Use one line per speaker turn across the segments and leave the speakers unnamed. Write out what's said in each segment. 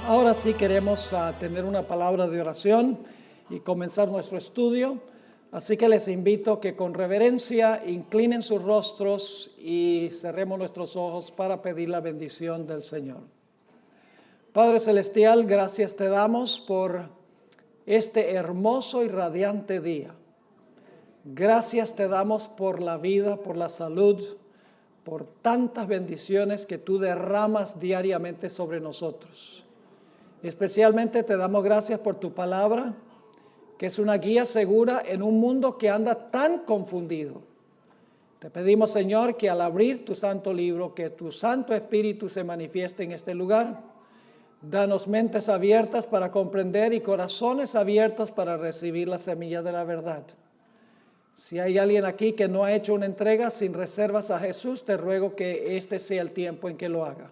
Ahora sí queremos tener una palabra de oración y comenzar nuestro estudio. Así que les invito que con reverencia inclinen sus rostros y cerremos nuestros ojos para pedir la bendición del Señor. Padre Celestial, gracias te damos por este hermoso y radiante día. Gracias te damos por la vida, por la salud, por tantas bendiciones que tú derramas diariamente sobre nosotros. Especialmente te damos gracias por tu palabra, que es una guía segura en un mundo que anda tan confundido. Te pedimos, Señor, que al abrir tu santo libro, que tu Santo Espíritu se manifieste en este lugar. Danos mentes abiertas para comprender y corazones abiertos para recibir la semilla de la verdad. Si hay alguien aquí que no ha hecho una entrega sin reservas a Jesús, te ruego que este sea el tiempo en que lo haga.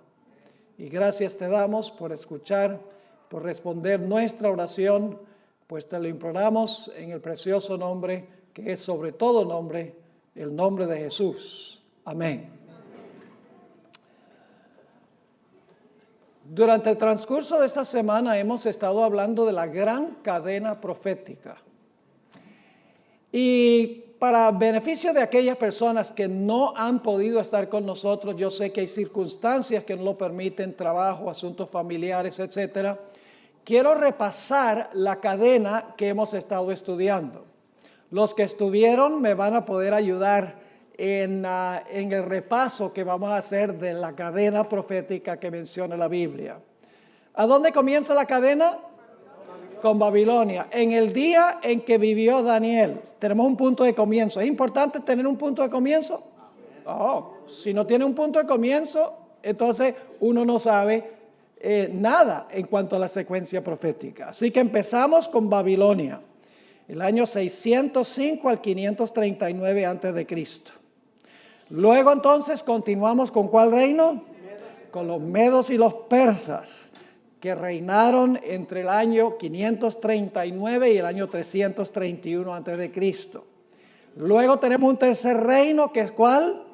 Y gracias te damos por escuchar, por responder nuestra oración, pues te lo imploramos en el precioso nombre que es sobre todo nombre, el nombre de Jesús. Amén. Durante el transcurso de esta semana hemos estado hablando de la gran cadena profética. Y para beneficio de aquellas personas que no han podido estar con nosotros, yo sé que hay circunstancias que no lo permiten, trabajo, asuntos familiares, etcétera. Quiero repasar la cadena que hemos estado estudiando. Los que estuvieron me van a poder ayudar en el repaso que vamos a hacer de la cadena profética que menciona la Biblia. ¿A dónde comienza la cadena? Con Babilonia. En el día en que vivió Daniel. Tenemos un punto de comienzo. ¿Es importante tener un punto de comienzo? Si no tiene un punto de comienzo, entonces uno no sabe nada en cuanto a la secuencia profética. Así que empezamos con Babilonia, el año 605 al 539 antes de Cristo. Luego entonces continuamos con ¿cuál reino? Con los medos y los persas, que reinaron entre el año 539 y el año 331 antes de Cristo. Luego tenemos un tercer reino, que es ¿cuál?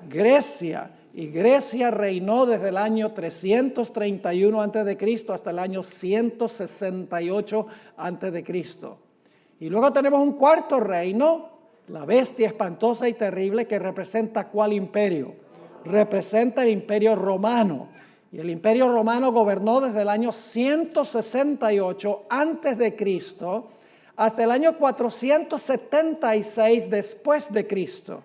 Grecia. Y Grecia reinó desde el año 331 antes de Cristo hasta el año 168 antes de Cristo. Y luego tenemos un cuarto reino, la bestia espantosa y terrible, que representa ¿cuál imperio? Representa el imperio romano. Y el imperio romano gobernó desde el año 168 antes de Cristo hasta el año 476 después de Cristo.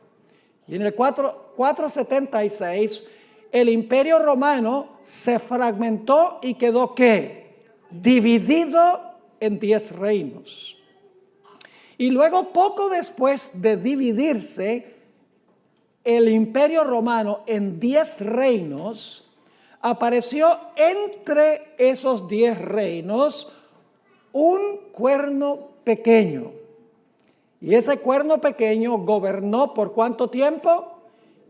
Y en el 476 el imperio romano se fragmentó y quedó ¿qué? Dividido en 10 reinos. Y luego poco después de dividirse el imperio romano en 10 reinos, apareció entre esos 10 reinos un cuerno pequeño. Y ese cuerno pequeño gobernó ¿por cuánto tiempo?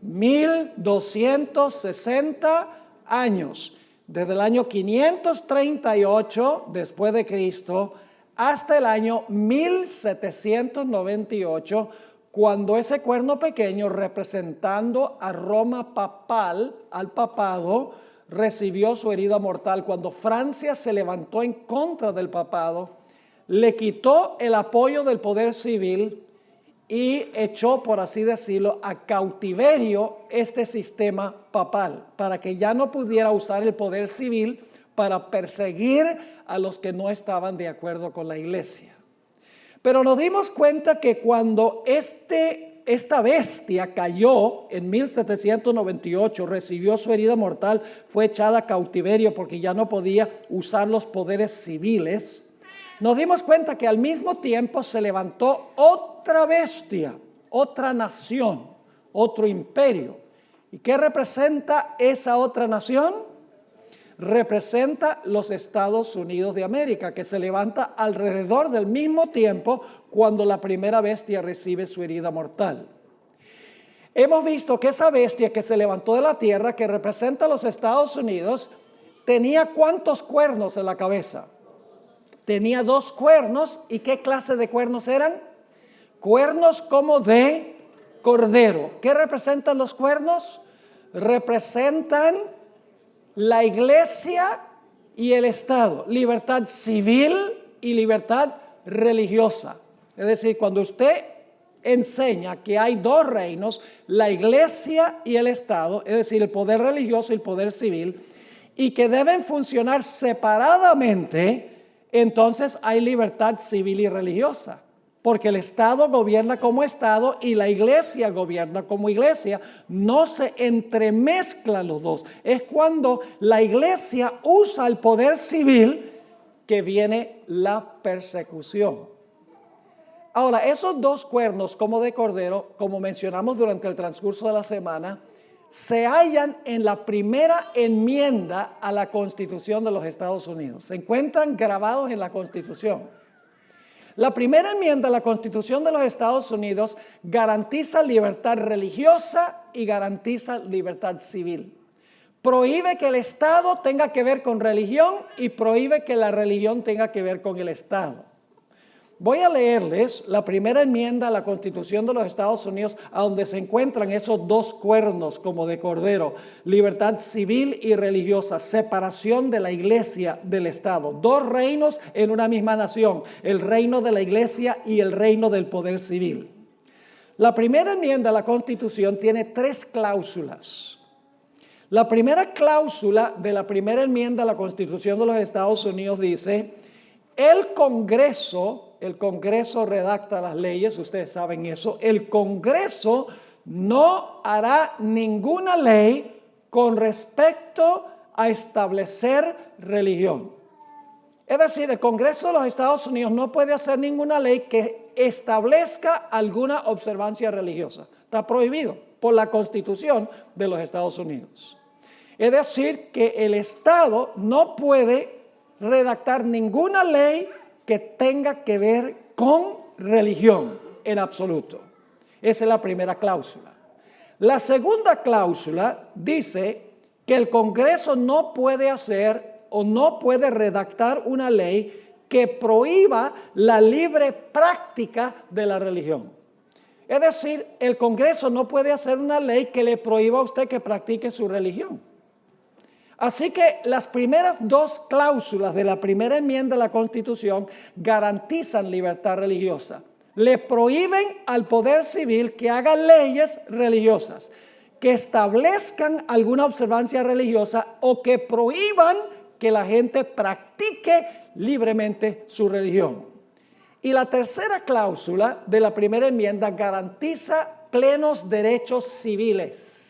1260 años. Desde el año 538 después de Cristo hasta el año 1798, cuando ese cuerno pequeño, representando a Roma papal, al papado, recibió su herida mortal. Cuando Francia se levantó en contra del papado, le quitó el apoyo del poder civil y echó, por así decirlo, a cautiverio este sistema papal, para que ya no pudiera usar el poder civil para perseguir a los que no estaban de acuerdo con la iglesia. Pero nos dimos cuenta que cuando esta bestia cayó en 1798, recibió su herida mortal, fue echada a cautiverio porque ya no podía usar los poderes civiles. Nos dimos cuenta que al mismo tiempo se levantó otra bestia, otra nación, otro imperio. ¿Y qué representa esa otra nación? Representa los Estados Unidos de América, que se levanta alrededor del mismo tiempo cuando la primera bestia recibe su herida mortal. Hemos visto que esa bestia que se levantó de la tierra, que representa a los Estados Unidos, tenía ¿cuántos cuernos en la cabeza? Tenía 2 cuernos. ¿Y qué clase de cuernos eran? Cuernos como de cordero. ¿Qué representan los cuernos? Representan la iglesia y el Estado, libertad civil y libertad religiosa. Es decir, cuando usted enseña que hay dos reinos, la iglesia y el Estado, es decir, el poder religioso y el poder civil, y que deben funcionar separadamente, entonces hay libertad civil y religiosa, porque el Estado gobierna como Estado y la iglesia gobierna como iglesia. No se entremezclan los dos. Es cuando la iglesia usa el poder civil que viene la persecución. Ahora, esos dos cuernos como de cordero, como mencionamos durante el transcurso de la semana, se hallan en la primera enmienda a la Constitución de los Estados Unidos. Se encuentran grabados en la Constitución. La primera enmienda a la Constitución de los Estados Unidos garantiza libertad religiosa y garantiza libertad civil. Prohíbe que el Estado tenga que ver con religión y prohíbe que la religión tenga que ver con el Estado. Voy a leerles la primera enmienda a la Constitución de los Estados Unidos, a donde se encuentran esos dos cuernos como de cordero: libertad civil y religiosa, separación de la iglesia del Estado, dos reinos en una misma nación, el reino de la iglesia y el reino del poder civil. La primera enmienda a la Constitución tiene 3 cláusulas. La primera cláusula de la primera enmienda a la Constitución de los Estados Unidos dice: el Congreso redacta las leyes, ustedes saben eso. El Congreso no hará ninguna ley con respecto a establecer religión. Es decir, el Congreso de los Estados Unidos no puede hacer ninguna ley que establezca alguna observancia religiosa. Está prohibido por la Constitución de los Estados Unidos. Es decir, que el Estado no puede redactar ninguna ley que tenga que ver con religión en absoluto. Esa es la primera cláusula. La segunda cláusula dice que el Congreso no puede hacer o no puede redactar una ley que prohíba la libre práctica de la religión. Es decir, el Congreso no puede hacer una ley que le prohíba a usted que practique su religión. Así que las primeras 2 cláusulas de la primera enmienda a la Constitución garantizan libertad religiosa. Le prohíben al poder civil que haga leyes religiosas, que establezcan alguna observancia religiosa o que prohíban que la gente practique libremente su religión. Y la tercera cláusula de la primera enmienda garantiza plenos derechos civiles.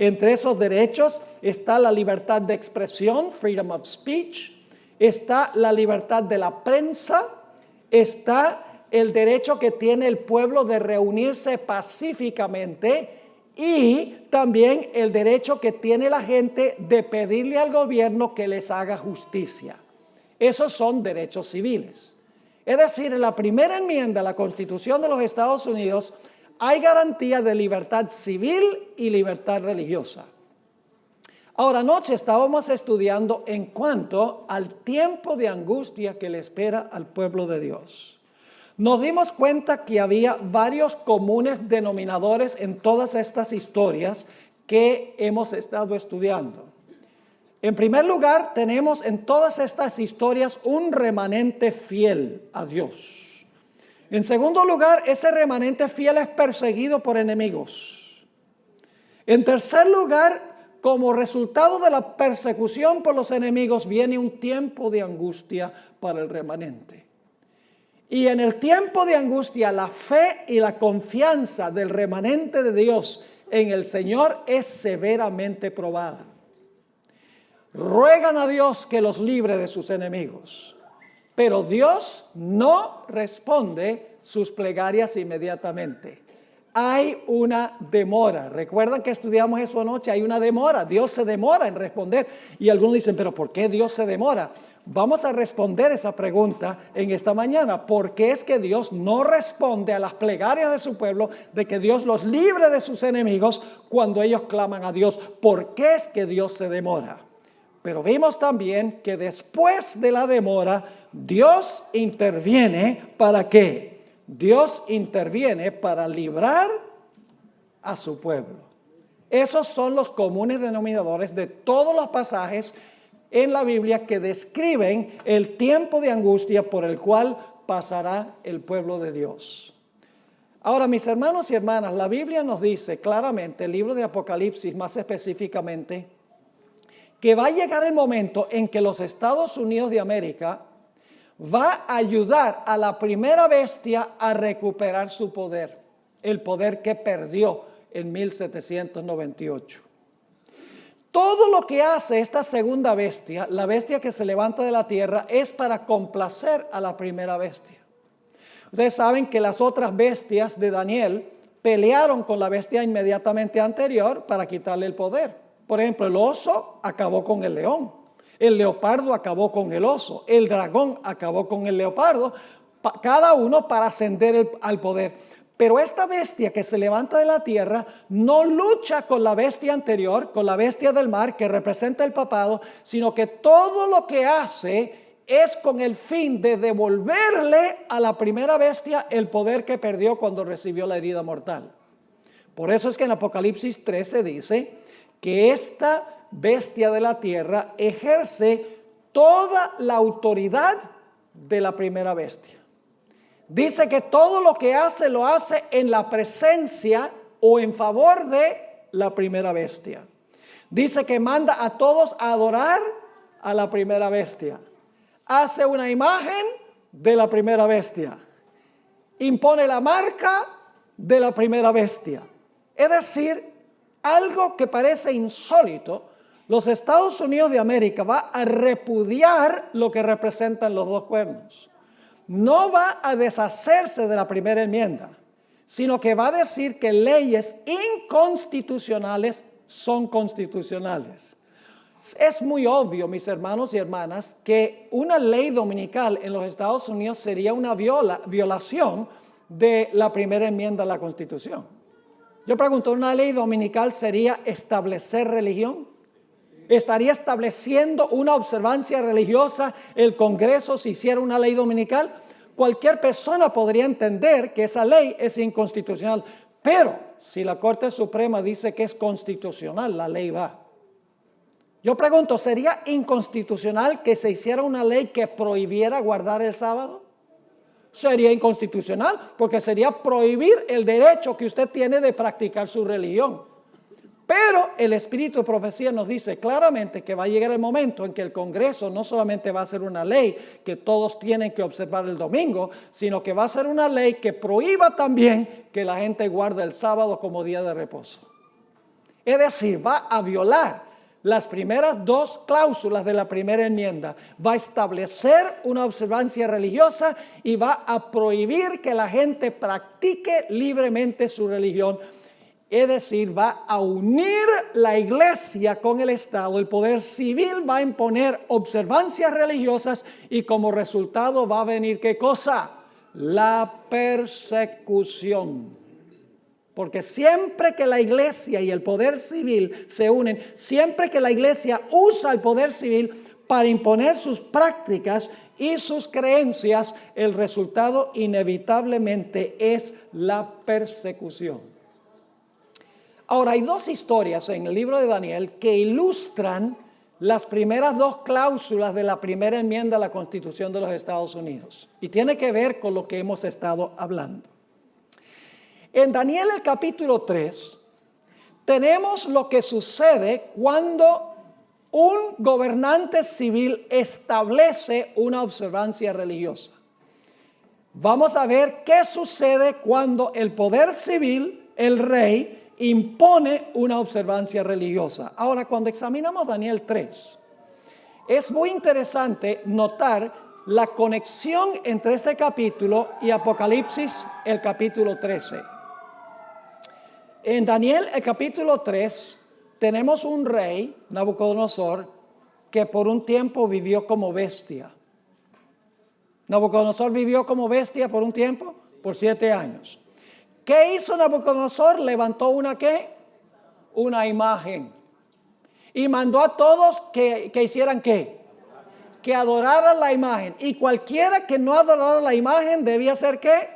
Entre esos derechos está la libertad de expresión, freedom of speech, está la libertad de la prensa, está el derecho que tiene el pueblo de reunirse pacíficamente y también el derecho que tiene la gente de pedirle al gobierno que les haga justicia. Esos son derechos civiles. Es decir, en la primera enmienda a la Constitución de los Estados Unidos hay garantía de libertad civil y libertad religiosa. Ahora, anoche estábamos estudiando en cuanto al tiempo de angustia que le espera al pueblo de Dios. Nos dimos cuenta que había varios comunes denominadores en todas estas historias que hemos estado estudiando. En primer lugar, tenemos en todas estas historias un remanente fiel a Dios. En segundo lugar, ese remanente fiel es perseguido por enemigos. En tercer lugar, como resultado de la persecución por los enemigos, viene un tiempo de angustia para el remanente. Y en el tiempo de angustia, la fe y la confianza del remanente de Dios en el Señor es severamente probada. Ruegan a Dios que los libre de sus enemigos. Pero Dios no responde sus plegarias inmediatamente. Hay una demora. Recuerdan que estudiamos eso anoche. Hay una demora. Dios se demora en responder. Y algunos dicen, ¿pero por qué Dios se demora? Vamos a responder esa pregunta en esta mañana. ¿Por qué es que Dios no responde a las plegarias de su pueblo de que Dios los libre de sus enemigos cuando ellos claman a Dios? ¿Por qué es que Dios se demora? Pero vimos también que después de la demora, Dios interviene. ¿Para qué? Dios interviene para librar a su pueblo. Esos son los comunes denominadores de todos los pasajes en la Biblia que describen el tiempo de angustia por el cual pasará el pueblo de Dios. Ahora, mis hermanos y hermanas, la Biblia nos dice claramente, el libro de Apocalipsis más específicamente, que va a llegar el momento en que los Estados Unidos de América va a ayudar a la primera bestia a recuperar su poder, el poder que perdió en 1798. Todo lo que hace esta segunda bestia, la bestia que se levanta de la tierra, es para complacer a la primera bestia. Ustedes saben que las otras bestias de Daniel pelearon con la bestia inmediatamente anterior para quitarle el poder. Por ejemplo, el oso acabó con el león, el leopardo acabó con el oso, el dragón acabó con el leopardo, cada uno para ascender al poder. Pero esta bestia que se levanta de la tierra no lucha con la bestia anterior, con la bestia del mar que representa el papado, sino que todo lo que hace es con el fin de devolverle a la primera bestia el poder que perdió cuando recibió la herida mortal. Por eso es que en Apocalipsis 13 dice que esta bestia de la tierra ejerce toda la autoridad de la primera bestia. Dice que todo lo que hace lo hace en la presencia o en favor de la primera bestia. Dice que manda a todos a adorar a la primera bestia. Hace una imagen de la primera bestia. Impone la marca de la primera bestia. Es decir, algo que parece insólito, los Estados Unidos de América va a repudiar lo que representan los dos cuernos. No va a deshacerse de la primera enmienda, sino que va a decir que leyes inconstitucionales son constitucionales. Es muy obvio, mis hermanos y hermanas, que una ley dominical en los Estados Unidos sería una violación de la primera enmienda a la Constitución. Yo pregunto, ¿una ley dominical sería establecer religión? ¿Estaría estableciendo una observancia religiosa el Congreso si hiciera una ley dominical? Cualquier persona podría entender que esa ley es inconstitucional, pero si la Corte Suprema dice que es constitucional, la ley va. Yo pregunto, ¿sería inconstitucional que se hiciera una ley que prohibiera guardar el sábado? Sería inconstitucional porque sería prohibir el derecho que usted tiene de practicar su religión. Pero el Espíritu de Profecía nos dice claramente que va a llegar el momento en que el Congreso no solamente va a hacer una ley que todos tienen que observar el domingo, sino que va a ser una ley que prohíba también que la gente guarde el sábado como día de reposo. Es decir, va a violar las primeras dos cláusulas de la primera enmienda. Va a establecer una observancia religiosa y va a prohibir que la gente practique libremente su religión. Es decir, va a unir la iglesia con el Estado. El poder civil va a imponer observancias religiosas y como resultado va a venir ¿qué cosa? La persecución. Porque siempre que la iglesia y el poder civil se unen, siempre que la iglesia usa el poder civil para imponer sus prácticas y sus creencias, el resultado inevitablemente es la persecución. Ahora, hay dos historias en el libro de Daniel que ilustran las primeras dos cláusulas de la primera enmienda a la Constitución de los Estados Unidos. Y tiene que ver con lo que hemos estado hablando. En Daniel el capítulo 3, tenemos lo que sucede cuando un gobernante civil establece una observancia religiosa. Vamos a ver qué sucede cuando el poder civil, el rey, impone una observancia religiosa. Ahora, cuando examinamos Daniel 3, es muy interesante notar la conexión entre este capítulo y Apocalipsis, el capítulo 13. En Daniel, el capítulo 3, tenemos un rey, Nabucodonosor, que por un tiempo vivió como bestia. Nabucodonosor vivió como bestia por un tiempo, por 7 años. ¿Qué hizo Nabucodonosor? Levantó una ¿qué? Una imagen. Y mandó a todos que hicieran ¿qué? Que adoraran la imagen. Y cualquiera que no adorara la imagen debía ser ¿qué?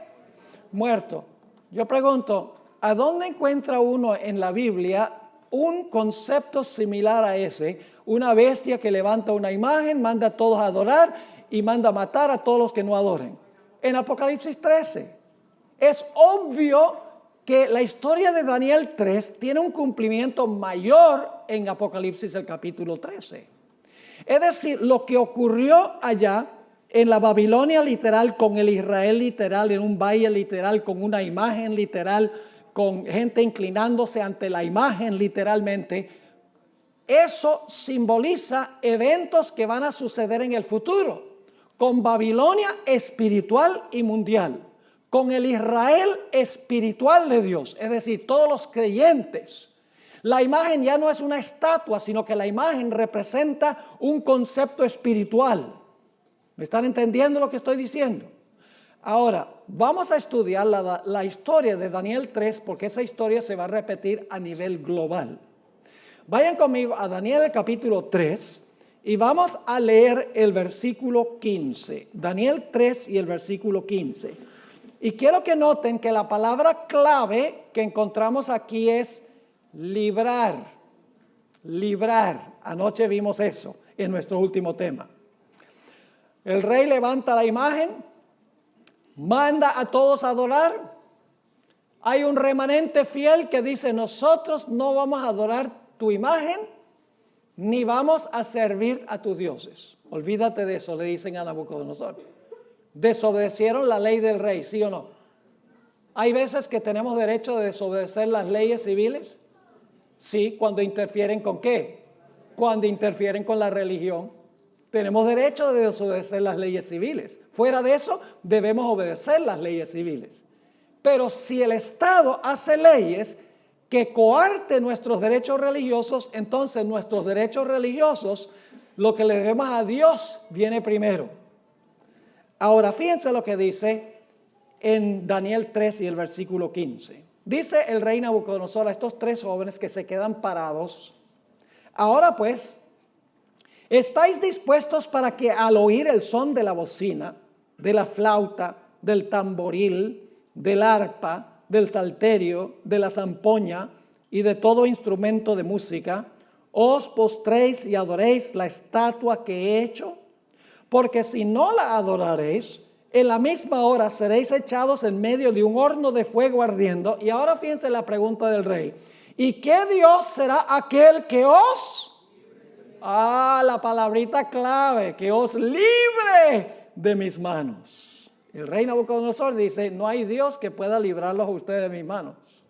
Muerto. Yo pregunto, ¿a dónde encuentra uno en la Biblia un concepto similar a ese, una bestia que levanta una imagen, manda a todos a adorar y manda a matar a todos los que no adoren. En Apocalipsis 13. Es obvio que la historia de Daniel 3 tiene un cumplimiento mayor en Apocalipsis el capítulo 13. Es decir, lo que ocurrió allá en la Babilonia literal, con el Israel literal, en un valle literal, con una imagen literal, con gente inclinándose ante la imagen literalmente, eso simboliza eventos que van a suceder en el futuro, con Babilonia espiritual y mundial, con el Israel espiritual de Dios, es decir, todos los creyentes. La imagen ya no es una estatua, sino que la imagen representa un concepto espiritual. ¿Me están entendiendo lo que estoy diciendo? Ahora, vamos a estudiar la historia de Daniel 3, porque esa historia se va a repetir a nivel global. Vayan conmigo a Daniel capítulo 3 y vamos a leer el versículo 15. Daniel 3 y el versículo 15. Y quiero que noten que la palabra clave que encontramos aquí es librar. Librar. Anoche vimos eso en nuestro último tema. El rey levanta la imagen, manda a todos a adorar. Hay un remanente fiel que dice: nosotros no vamos a adorar tu imagen, ni vamos a servir a tus dioses. Olvídate de eso, le dicen a Nabucodonosor. Desobedecieron la ley del rey, ¿sí o no? Hay veces que tenemos derecho de desobedecer las leyes civiles. Sí, cuando interfieren con ¿qué? Cuando interfieren con la religión. Tenemos derecho de desobedecer las leyes civiles. Fuera de eso, debemos obedecer las leyes civiles. Pero si el Estado hace leyes que coarten nuestros derechos religiosos, entonces nuestros derechos religiosos, lo que le debemos a Dios, viene primero. Ahora, fíjense lo que dice en Daniel 3 y el versículo 15. Dice el rey Nabucodonosor a estos tres jóvenes que se quedan parados: ahora pues, ¿estáis dispuestos para que al oír el son de la bocina, de la flauta, del tamboril, del arpa, del salterio, de la zampoña y de todo instrumento de música, os postréis y adoréis la estatua que he hecho? Porque si no la adoraréis, en la misma hora seréis echados en medio de un horno de fuego ardiendo. Y ahora fíjense la pregunta del rey: ¿y qué Dios será aquel que os... la palabrita clave, que os libre de mis manos? El rey Nabucodonosor dice: no hay Dios que pueda librarlos a ustedes de mis manos.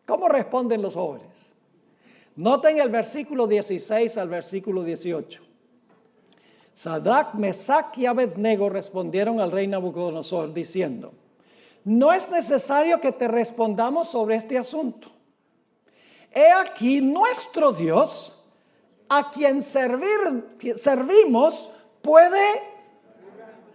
¿Cómo responden los jóvenes? Noten el versículo 16 al versículo 18. Sadrach, Mesach y Abednego respondieron al rey Nabucodonosor diciendo: no es necesario que te respondamos sobre este asunto. He aquí nuestro Dios, a quien servimos, puede,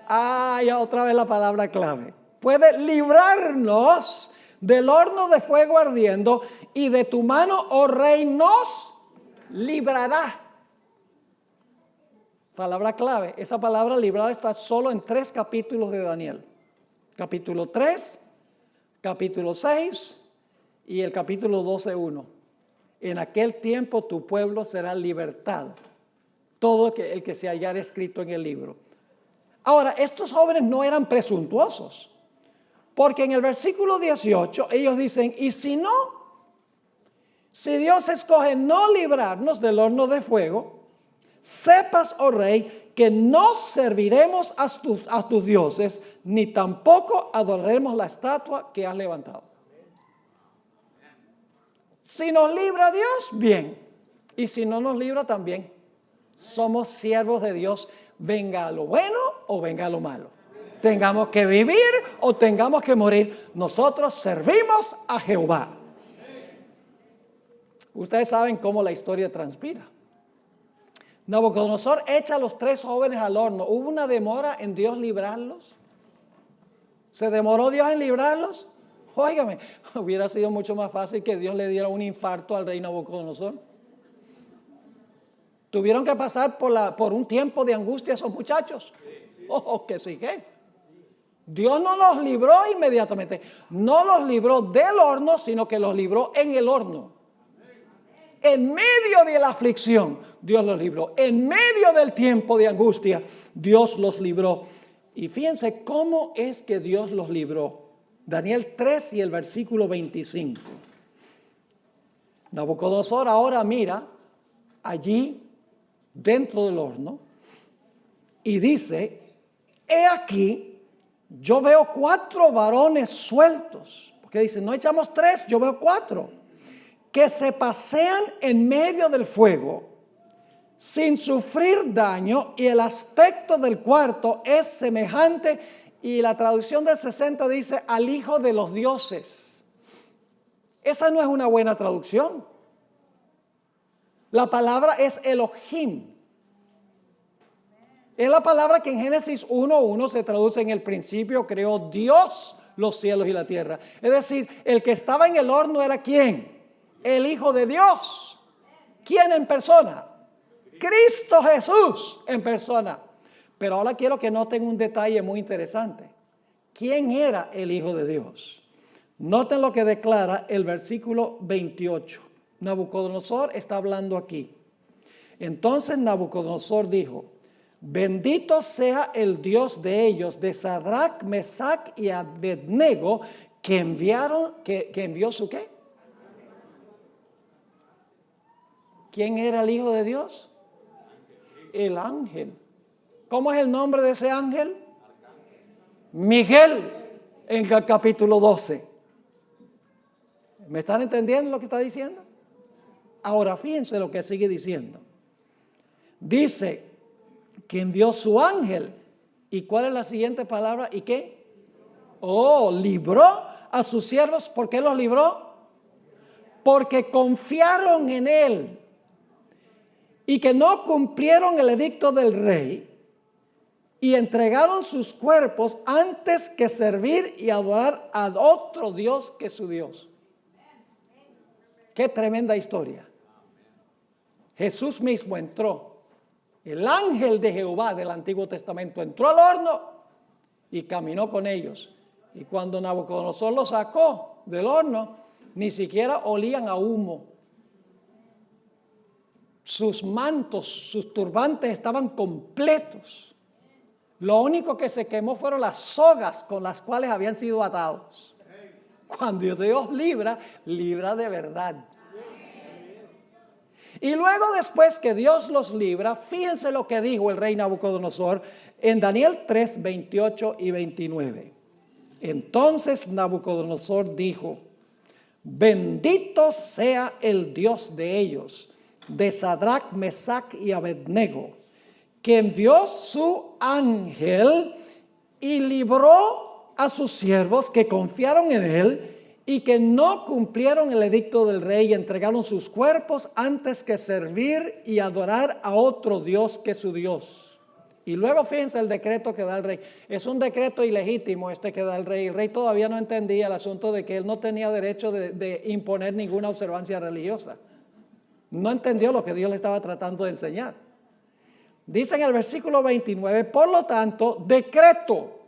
ya otra vez la palabra clave, puede librarnos del horno de fuego ardiendo, y de tu mano, oh rey, nos librará. Palabra clave. Esa palabra librar está solo en 3 capítulos de Daniel. Capítulo 3, capítulo 6 y el capítulo 12:1. En aquel tiempo tu pueblo será libertado. Todo el que se hallara escrito en el libro. Ahora, estos jóvenes no eran presuntuosos, porque en el versículo 18 ellos dicen: y si no, si Dios escoge no librarnos del horno de fuego, sepas, oh rey, que no serviremos a tus dioses, ni tampoco adoraremos la estatua que has levantado. Si nos libra Dios, bien. Y si no nos libra, también. Somos siervos de Dios, venga lo bueno o venga lo malo. Tengamos que vivir o tengamos que morir, nosotros servimos a Jehová. Ustedes saben cómo la historia transpira. Nabucodonosor echa a los 3 jóvenes al horno. ¿Hubo una demora en Dios librarlos? ¿Se demoró Dios en librarlos? Óigame, hubiera sido mucho más fácil que Dios le diera un infarto al rey Nabucodonosor. Tuvieron que pasar por un tiempo de angustia esos muchachos. Que sí, ¿qué? Dios no los libró inmediatamente. No los libró del horno, sino que los libró en el horno. En medio de la aflicción, Dios los libró. En medio del tiempo de angustia, Dios los libró. Y fíjense cómo es que Dios los libró. Daniel 3 y el versículo 25. Nabucodonosor ahora mira allí dentro del horno y dice: he aquí, yo veo 4 varones sueltos. Porque dice, no echamos 3, yo veo 4. Que se pasean en medio del fuego sin sufrir daño, y el aspecto del cuarto es semejante, y la traducción del 60 dice, al hijo de los dioses. Esa no es una buena traducción. La palabra es Elohim. Es la palabra que en Génesis 1:1 se traduce: en el principio creó Dios los cielos y la tierra. Es decir, el que estaba en el horno era ¿quién? El Hijo de Dios. ¿Quién en persona? Cristo Jesús en persona. Pero ahora quiero que noten un detalle muy interesante. ¿Quién era el Hijo de Dios? Noten lo que declara el versículo 28. Nabucodonosor está hablando aquí. Entonces Nabucodonosor dijo: bendito sea el Dios de ellos, de Sadrach, Mesach y Abednego, que envió su ¿qué? ¿Quién era el Hijo de Dios? El ángel. ¿Cómo es el nombre de ese ángel? Miguel, en el capítulo 12. ¿Me están entendiendo lo que está diciendo? Ahora fíjense lo que sigue diciendo. Dice que envió su ángel. ¿Y cuál es la siguiente palabra? ¿Y qué? Oh, libró a sus siervos. ¿Por qué los libró? Porque confiaron en él y que no cumplieron el edicto del rey y entregaron sus cuerpos antes que servir y adorar a otro Dios que su Dios. Qué tremenda historia. Jesús mismo entró. El ángel de Jehová del Antiguo Testamento entró al horno y caminó con ellos. Y cuando Nabucodonosor los sacó del horno, ni siquiera olían a humo. Sus mantos, sus turbantes estaban completos. Lo único que se quemó fueron las sogas con las cuales habían sido atados. Cuando Dios libra, libra de verdad. Y luego, después que Dios los libra, fíjense lo que dijo el rey Nabucodonosor en Daniel 3, 28 y 29. Entonces Nabucodonosor dijo: bendito sea el Dios de ellos, de Sadrach, Mesach y Abednego, que envió su ángel y libró a sus siervos que confiaron en él y que no cumplieron el edicto del rey y entregaron sus cuerpos antes que servir y adorar a otro Dios que su Dios. Y luego fíjense el decreto que da el rey. Es un decreto ilegítimo este que da el rey. El rey todavía no entendía el asunto de que él no tenía derecho de imponer ninguna observancia religiosa. No entendió lo que Dios le estaba tratando de enseñar. Dice en el versículo 29, por lo tanto, decreto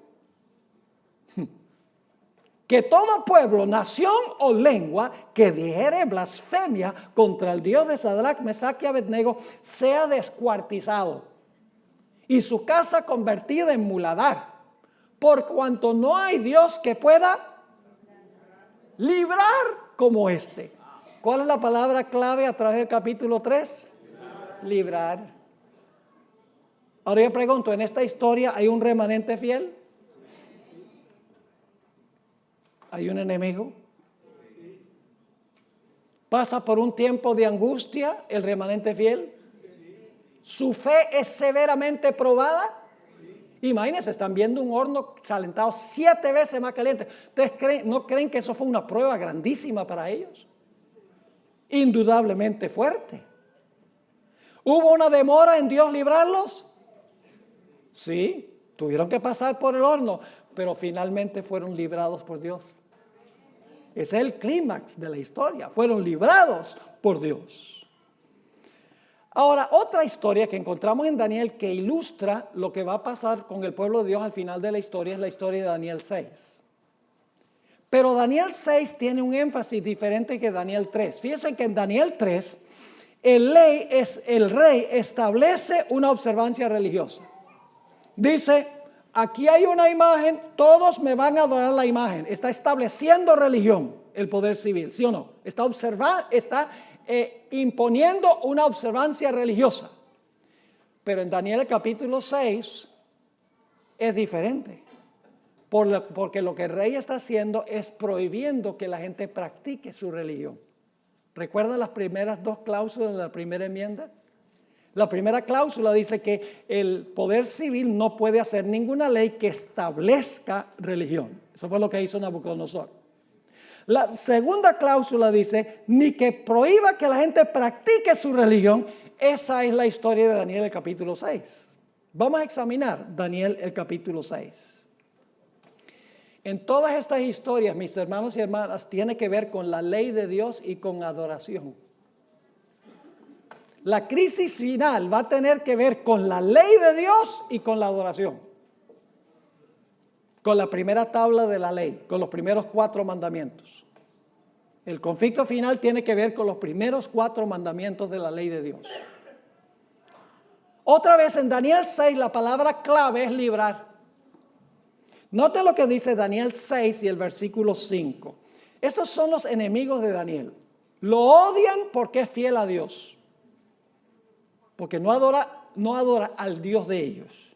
que todo pueblo, nación o lengua que dijere blasfemia contra el Dios de Sadrach, Mesach y Abednego sea descuartizado y su casa convertida en muladar, por cuanto no hay Dios que pueda librar como este. ¿Cuál es la palabra clave a través del capítulo 3? Librar. Ahora yo pregunto, ¿en esta historia hay un remanente fiel? ¿Hay un enemigo? ¿Pasa por un tiempo de angustia el remanente fiel? ¿Su fe es severamente probada? Imagínense, están viendo un horno calentado 7 veces más caliente. ¿Ustedes no creen que eso fue una prueba grandísima para ellos? Indudablemente fuerte. ¿Hubo una demora en Dios librarlos? Sí, tuvieron que pasar por el horno, pero finalmente fueron librados por Dios. Ese es el clímax de la historia. Fueron librados por Dios. Ahora, otra historia que encontramos en Daniel que ilustra lo que va a pasar con el pueblo de Dios al final de la historia es la historia de Daniel 6. Pero Daniel 6 tiene un énfasis diferente que Daniel 3. Fíjense que en Daniel 3 el rey establece una observancia religiosa. Dice, aquí hay una imagen, todos me van a adorar la imagen. Está estableciendo religión el poder civil, ¿sí o no? Está imponiendo una observancia religiosa. Pero en Daniel el capítulo 6 es diferente. Porque lo que el rey está haciendo es prohibiendo que la gente practique su religión. ¿Recuerdan las primeras dos cláusulas de la primera enmienda? La primera cláusula dice que el poder civil no puede hacer ninguna ley que establezca religión. Eso fue lo que hizo Nabucodonosor. La segunda cláusula dice, ni que prohíba que la gente practique su religión. Esa es la historia de Daniel el capítulo 6. Vamos a examinar Daniel el capítulo 6. En todas estas historias, mis hermanos y hermanas, tiene que ver con la ley de Dios y con adoración. La crisis final va a tener que ver con la ley de Dios y con la adoración. Con la primera tabla de la ley, con los primeros 4 mandamientos. El conflicto final tiene que ver con los primeros 4 mandamientos de la ley de Dios. Otra vez en Daniel 6 la palabra clave es librar. Note lo que dice Daniel 6 y el versículo 5. Estos son los enemigos de Daniel. Lo odian porque es fiel a Dios. Porque no adora al Dios de ellos.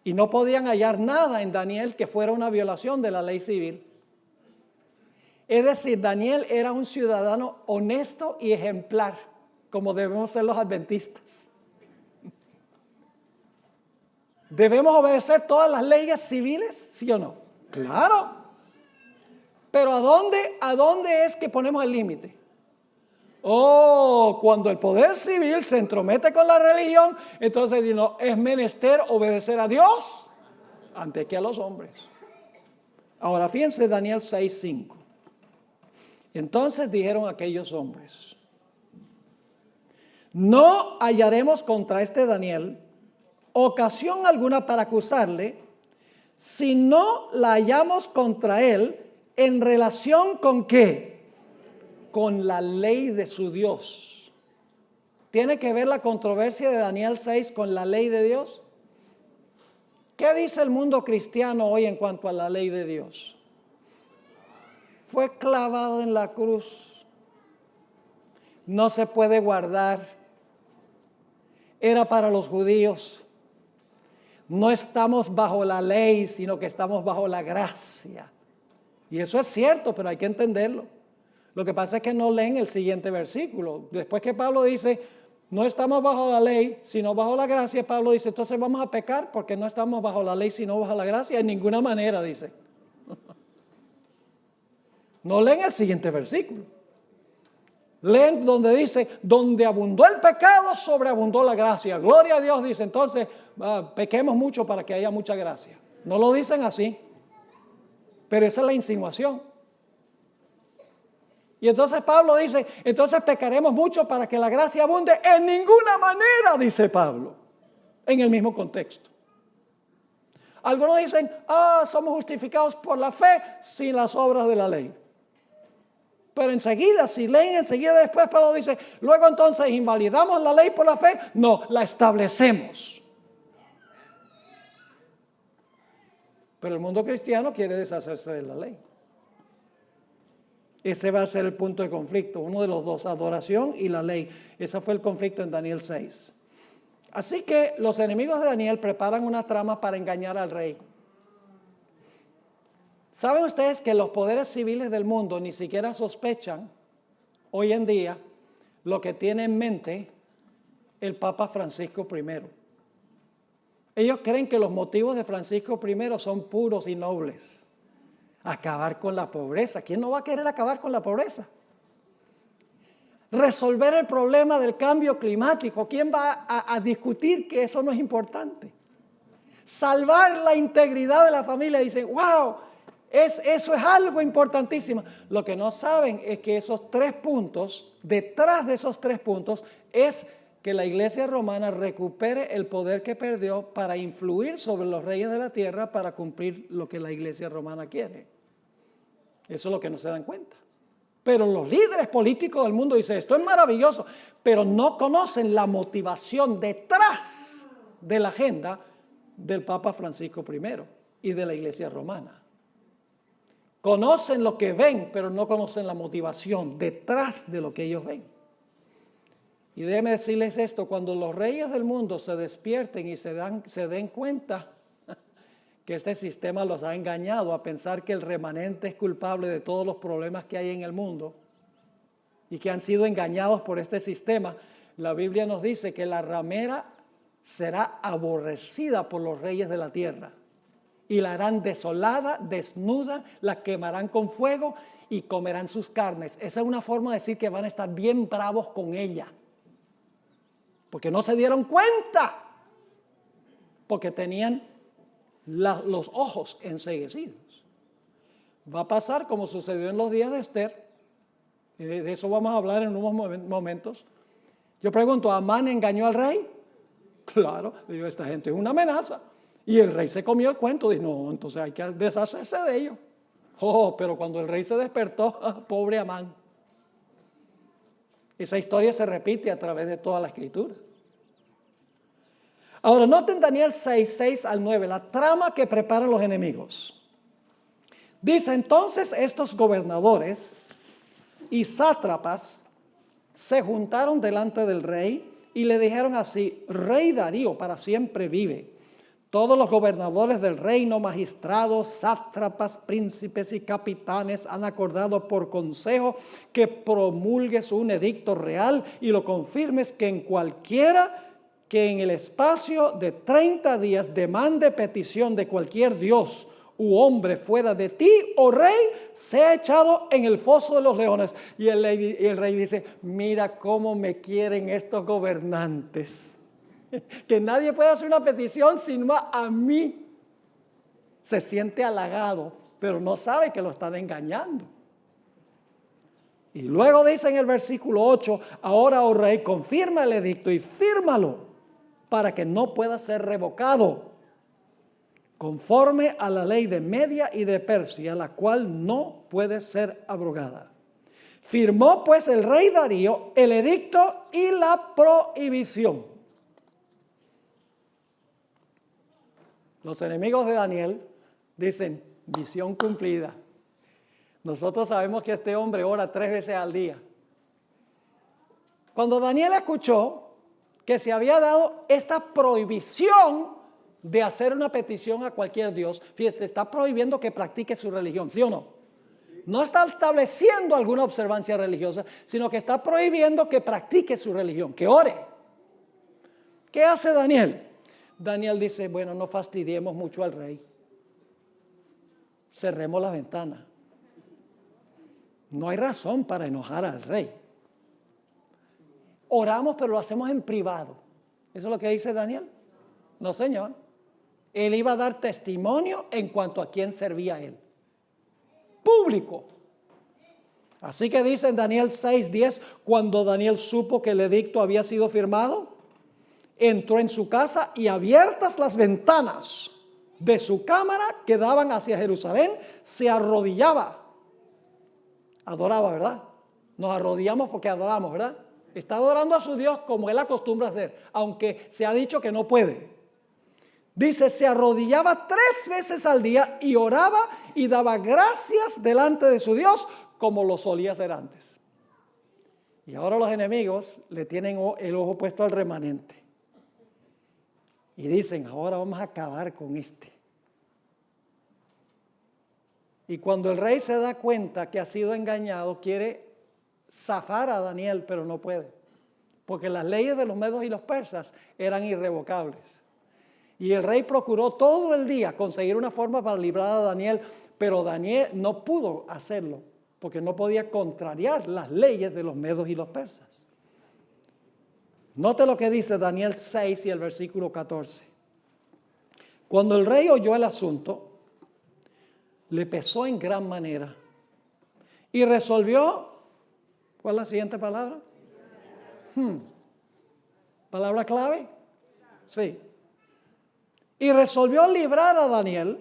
Y no podían hallar nada en Daniel que fuera una violación de la ley civil. Es decir, Daniel era un ciudadano honesto y ejemplar, como debemos ser los adventistas. ¿Debemos obedecer todas las leyes civiles? ¿Sí o no? Claro. Pero ¿a dónde es que ponemos el límite? Cuando el poder civil se entromete con la religión, entonces no, es menester obedecer a Dios antes que a los hombres. Ahora fíjense Daniel 6:5. Entonces dijeron aquellos hombres, no hallaremos contra este Daniel ocasión alguna para acusarle, si no la hallamos contra él en relación con ¿qué? Con la ley de su Dios. ¿Tiene que ver la controversia de Daniel 6 con la ley de Dios? ¿Qué dice el mundo cristiano hoy en cuanto a la ley de Dios? Fue clavado en la cruz. No se puede guardar. Era para los judíos. No estamos bajo la ley, sino que estamos bajo la gracia. Y eso es cierto, pero hay que entenderlo. Lo que pasa es que no leen el siguiente versículo. Después que Pablo dice, no estamos bajo la ley, sino bajo la gracia, Pablo dice, entonces vamos a pecar porque no estamos bajo la ley, sino bajo la gracia. En ninguna manera, dice. No leen el siguiente versículo. Leen donde dice, donde abundó el pecado, sobreabundó la gracia. Gloria a Dios, dice, entonces pequemos mucho para que haya mucha gracia. No lo dicen así, pero esa es la insinuación. Y entonces Pablo dice, entonces pecaremos mucho para que la gracia abunde. En ninguna manera, dice Pablo, en el mismo contexto. Algunos dicen, somos justificados por la fe sin las obras de la ley. Pero enseguida, si leen enseguida después, Pablo dice, luego entonces invalidamos la ley por la fe. No, la establecemos. Pero el mundo cristiano quiere deshacerse de la ley. Ese va a ser el punto de conflicto, uno de los dos, adoración y la ley. Ese fue el conflicto en Daniel 6. Así que los enemigos de Daniel preparan una trama para engañar al rey. ¿Saben ustedes que los poderes civiles del mundo ni siquiera sospechan hoy en día lo que tiene en mente el Papa Francisco I? Ellos creen que los motivos de Francisco I son puros y nobles. Acabar con la pobreza. ¿Quién no va a querer acabar con la pobreza? Resolver el problema del cambio climático. ¿Quién va a discutir que eso no es importante? Salvar la integridad de la familia. Dicen, wow. Eso es algo importantísimo. Lo que no saben es que esos 3 puntos, detrás de esos 3 puntos, es que la iglesia romana recupere el poder que perdió para influir sobre los reyes de la tierra para cumplir lo que la iglesia romana quiere. Eso es lo que no se dan cuenta. Pero los líderes políticos del mundo dicen, esto es maravilloso. pero no conocen la motivación detrás de la agenda del Papa Francisco I y de la Iglesia Romana. Conocen lo que ven, pero no conocen la motivación detrás de lo que ellos ven. Y déjenme decirles esto, cuando los reyes del mundo se despierten y se den cuenta que este sistema los ha engañado a pensar que el remanente es culpable de todos los problemas que hay en el mundo y que han sido engañados por este sistema, la Biblia nos dice que la ramera será aborrecida por los reyes de la tierra y la harán desolada, desnuda, la quemarán con fuego y comerán sus carnes. Esa es una forma de decir que van a estar bien bravos con ella, porque no se dieron cuenta, porque tenían los ojos enceguecidos. Va a pasar como sucedió en los días de Esther, y de eso vamos a hablar en unos momentos. Yo pregunto, ¿Amán engañó al rey? Claro, digo, esta gente es una amenaza. Y el rey se comió el cuento, dice, no, entonces hay que deshacerse de ellos. Oh, pero cuando el rey se despertó, pobre Amán. Esa historia se repite a través de toda la escritura. Ahora, noten Daniel 6 al 9, la trama que preparan los enemigos. Dice, entonces estos gobernadores y sátrapas se juntaron delante del rey y le dijeron así, Rey Darío para siempre vive. Todos los gobernadores del reino, magistrados, sátrapas, príncipes y capitanes han acordado por consejo que promulgues un edicto real y lo confirmes que en cualquiera que en el espacio de 30 días demande petición de cualquier dios u hombre fuera de ti, oh rey, sea echado en el foso de los leones. Y el rey dice, mira cómo me quieren estos gobernantes. Que nadie puede hacer una petición sino a mí. Se siente halagado, pero no sabe que lo están engañando. Y luego dice en el versículo 8, ahora, oh rey, confirma el edicto y fírmalo para que no pueda ser revocado, conforme a la ley de Media y de Persia, la cual no puede ser abrogada. Firmó pues el rey Darío el edicto y la prohibición. Los enemigos de Daniel dicen, misión cumplida. Nosotros sabemos que este hombre ora 3 veces al día. Cuando Daniel escuchó que se había dado esta prohibición de hacer una petición a cualquier dios, fíjese, está prohibiendo que practique su religión, ¿sí o no? No está estableciendo alguna observancia religiosa, sino que está prohibiendo que practique su religión, que ore. ¿Qué hace Daniel? Daniel dice, bueno, no fastidiemos mucho al rey. Cerremos las ventanas. No hay razón para enojar al rey. Oramos, pero lo hacemos en privado. ¿Eso es lo que dice Daniel? No, señor. Él iba a dar testimonio en cuanto a quién servía él. Público. Así que dice en Daniel 6:10, cuando Daniel supo que el edicto había sido firmado, entró en su casa y abiertas las ventanas de su cámara que daban hacia Jerusalén, se arrodillaba. Adoraba, ¿verdad? Nos arrodillamos porque adoramos, ¿verdad? Está adorando a su Dios como él acostumbra hacer, aunque se ha dicho que no puede. Dice, se arrodillaba 3 veces al día y oraba y daba gracias delante de su Dios como lo solía hacer antes. Y ahora los enemigos le tienen el ojo puesto al remanente. Y dicen, ahora vamos a acabar con este. Y cuando el rey se da cuenta que ha sido engañado, quiere zafar a Daniel, pero no puede. Porque las leyes de los medos y los persas eran irrevocables. Y el rey procuró todo el día conseguir una forma para librar a Daniel, pero Daniel no pudo hacerlo, porque no podía contrariar las leyes de los medos y los persas. Note lo que dice Daniel 6 y el versículo 14. Cuando el rey oyó el asunto, le pesó en gran manera y resolvió, ¿cuál es la siguiente palabra? ¿Palabra clave? Sí. Y resolvió librar a Daniel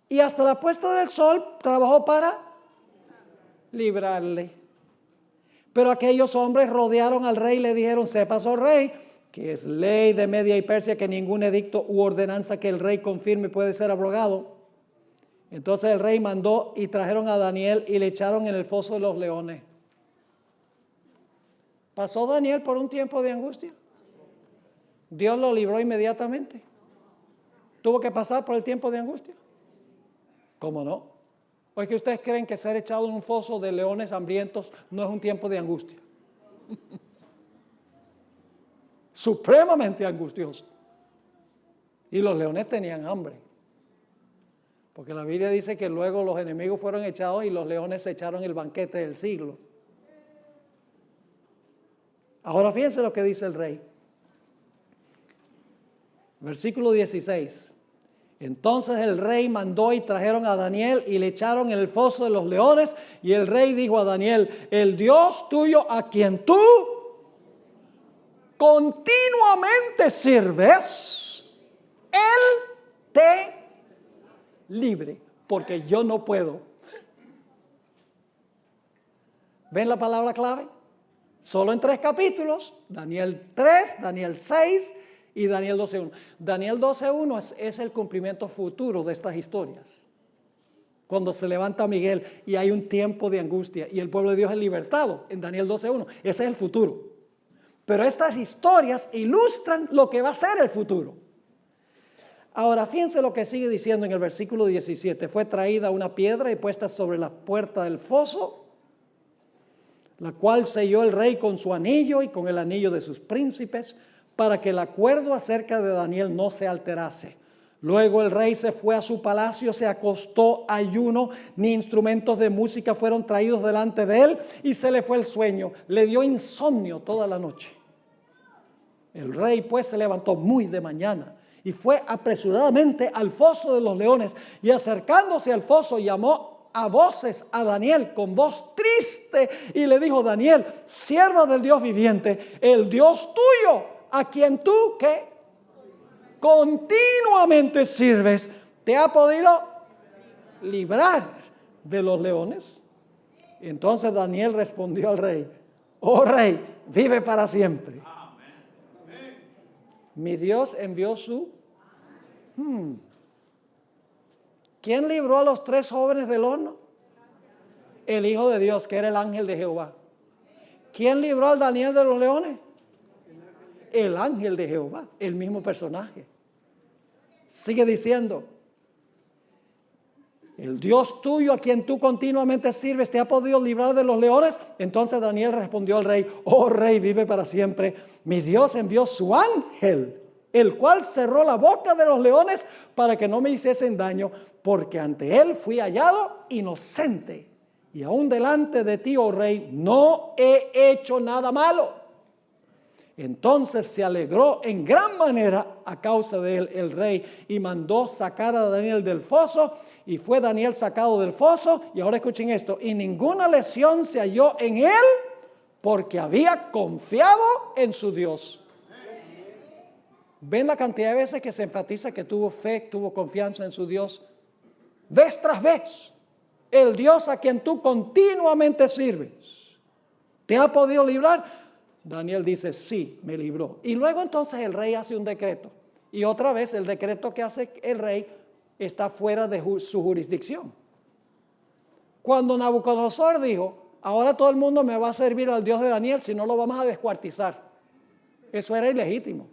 y hasta la puesta del sol trabajó para librarle. Pero aquellos hombres rodearon al rey y le dijeron: sepas, oh rey, que es ley de Media y Persia que ningún edicto u ordenanza que el rey confirme puede ser abrogado. Entonces el rey mandó y trajeron a Daniel y le echaron en el foso de los leones. ¿Pasó Daniel por un tiempo de angustia? Dios lo libró inmediatamente. ¿Tuvo que pasar por el tiempo de angustia? ¿Cómo no? ¿O es que ustedes creen que ser echado en un foso de leones hambrientos no es un tiempo de angustia? Supremamente angustioso. Y los leones tenían hambre. Porque la Biblia dice que luego los enemigos fueron echados y los leones se echaron el banquete del siglo. Ahora fíjense lo que dice el rey. Versículo 16. Entonces el rey mandó y trajeron a Daniel y le echaron en el foso de los leones. Y el rey dijo a Daniel: el Dios tuyo a quien tú continuamente sirves, Él te libre, porque yo no puedo. ¿Ven la palabra clave? Solo en 3 capítulos, Daniel 3, Daniel 6 y Daniel 12.1. Daniel 12.1 es el cumplimiento futuro de estas historias. Cuando se levanta Miguel y hay un tiempo de angustia y el pueblo de Dios es libertado, en Daniel 12.1, ese es el futuro. Pero estas historias ilustran lo que va a ser el futuro. Ahora, fíjense lo que sigue diciendo en el versículo 17. Fue traída una piedra y puesta sobre la puerta del foso, la cual selló el rey con su anillo y con el anillo de sus príncipes, para que el acuerdo acerca de Daniel no se alterase. Luego el rey se fue a su palacio, se acostó ayuno, ni instrumentos de música fueron traídos delante de él, y se le fue el sueño. Le dio insomnio toda la noche. El rey pues se levantó muy de mañana y fue apresuradamente al foso de los leones, y acercándose al foso llamó a voces a Daniel con voz triste y le dijo: Daniel, siervo del Dios viviente, el Dios tuyo, a quien tú ¿qué? Continuamente sirves, ¿te ha podido librar de los leones? Entonces Daniel respondió al rey: oh rey, vive para siempre. Mi Dios envió su... ¿Quién libró a los 3 jóvenes del horno? El Hijo de Dios, que era el ángel de Jehová. ¿Quién libró al Daniel de los leones? El ángel de Jehová, el mismo personaje. Sigue diciendo: el Dios tuyo a quien tú continuamente sirves, ¿te ha podido librar de los leones? Entonces Daniel respondió al rey: oh rey, vive para siempre. Mi Dios envió su ángel, el cual cerró la boca de los leones para que no me hiciesen daño, porque ante él fui hallado inocente, y aún delante de ti, oh rey, no he hecho nada malo. Entonces se alegró en gran manera a causa de él el rey, y mandó sacar a Daniel del foso, y fue Daniel sacado del foso. Y ahora escuchen esto: y ninguna lesión se halló en él, porque había confiado en su Dios. ¿Ven la cantidad de veces que se enfatiza que tuvo fe, tuvo confianza en su Dios? Vez tras vez, el Dios a quien tú continuamente sirves, ¿te ha podido librar? Daniel dice: sí, me libró. Y luego entonces el rey hace un decreto. Y otra vez el decreto que hace el rey está fuera de su jurisdicción. Cuando Nabucodonosor dijo: ahora todo el mundo me va a servir al Dios de Daniel, si no lo vamos a descuartizar. Eso era ilegítimo.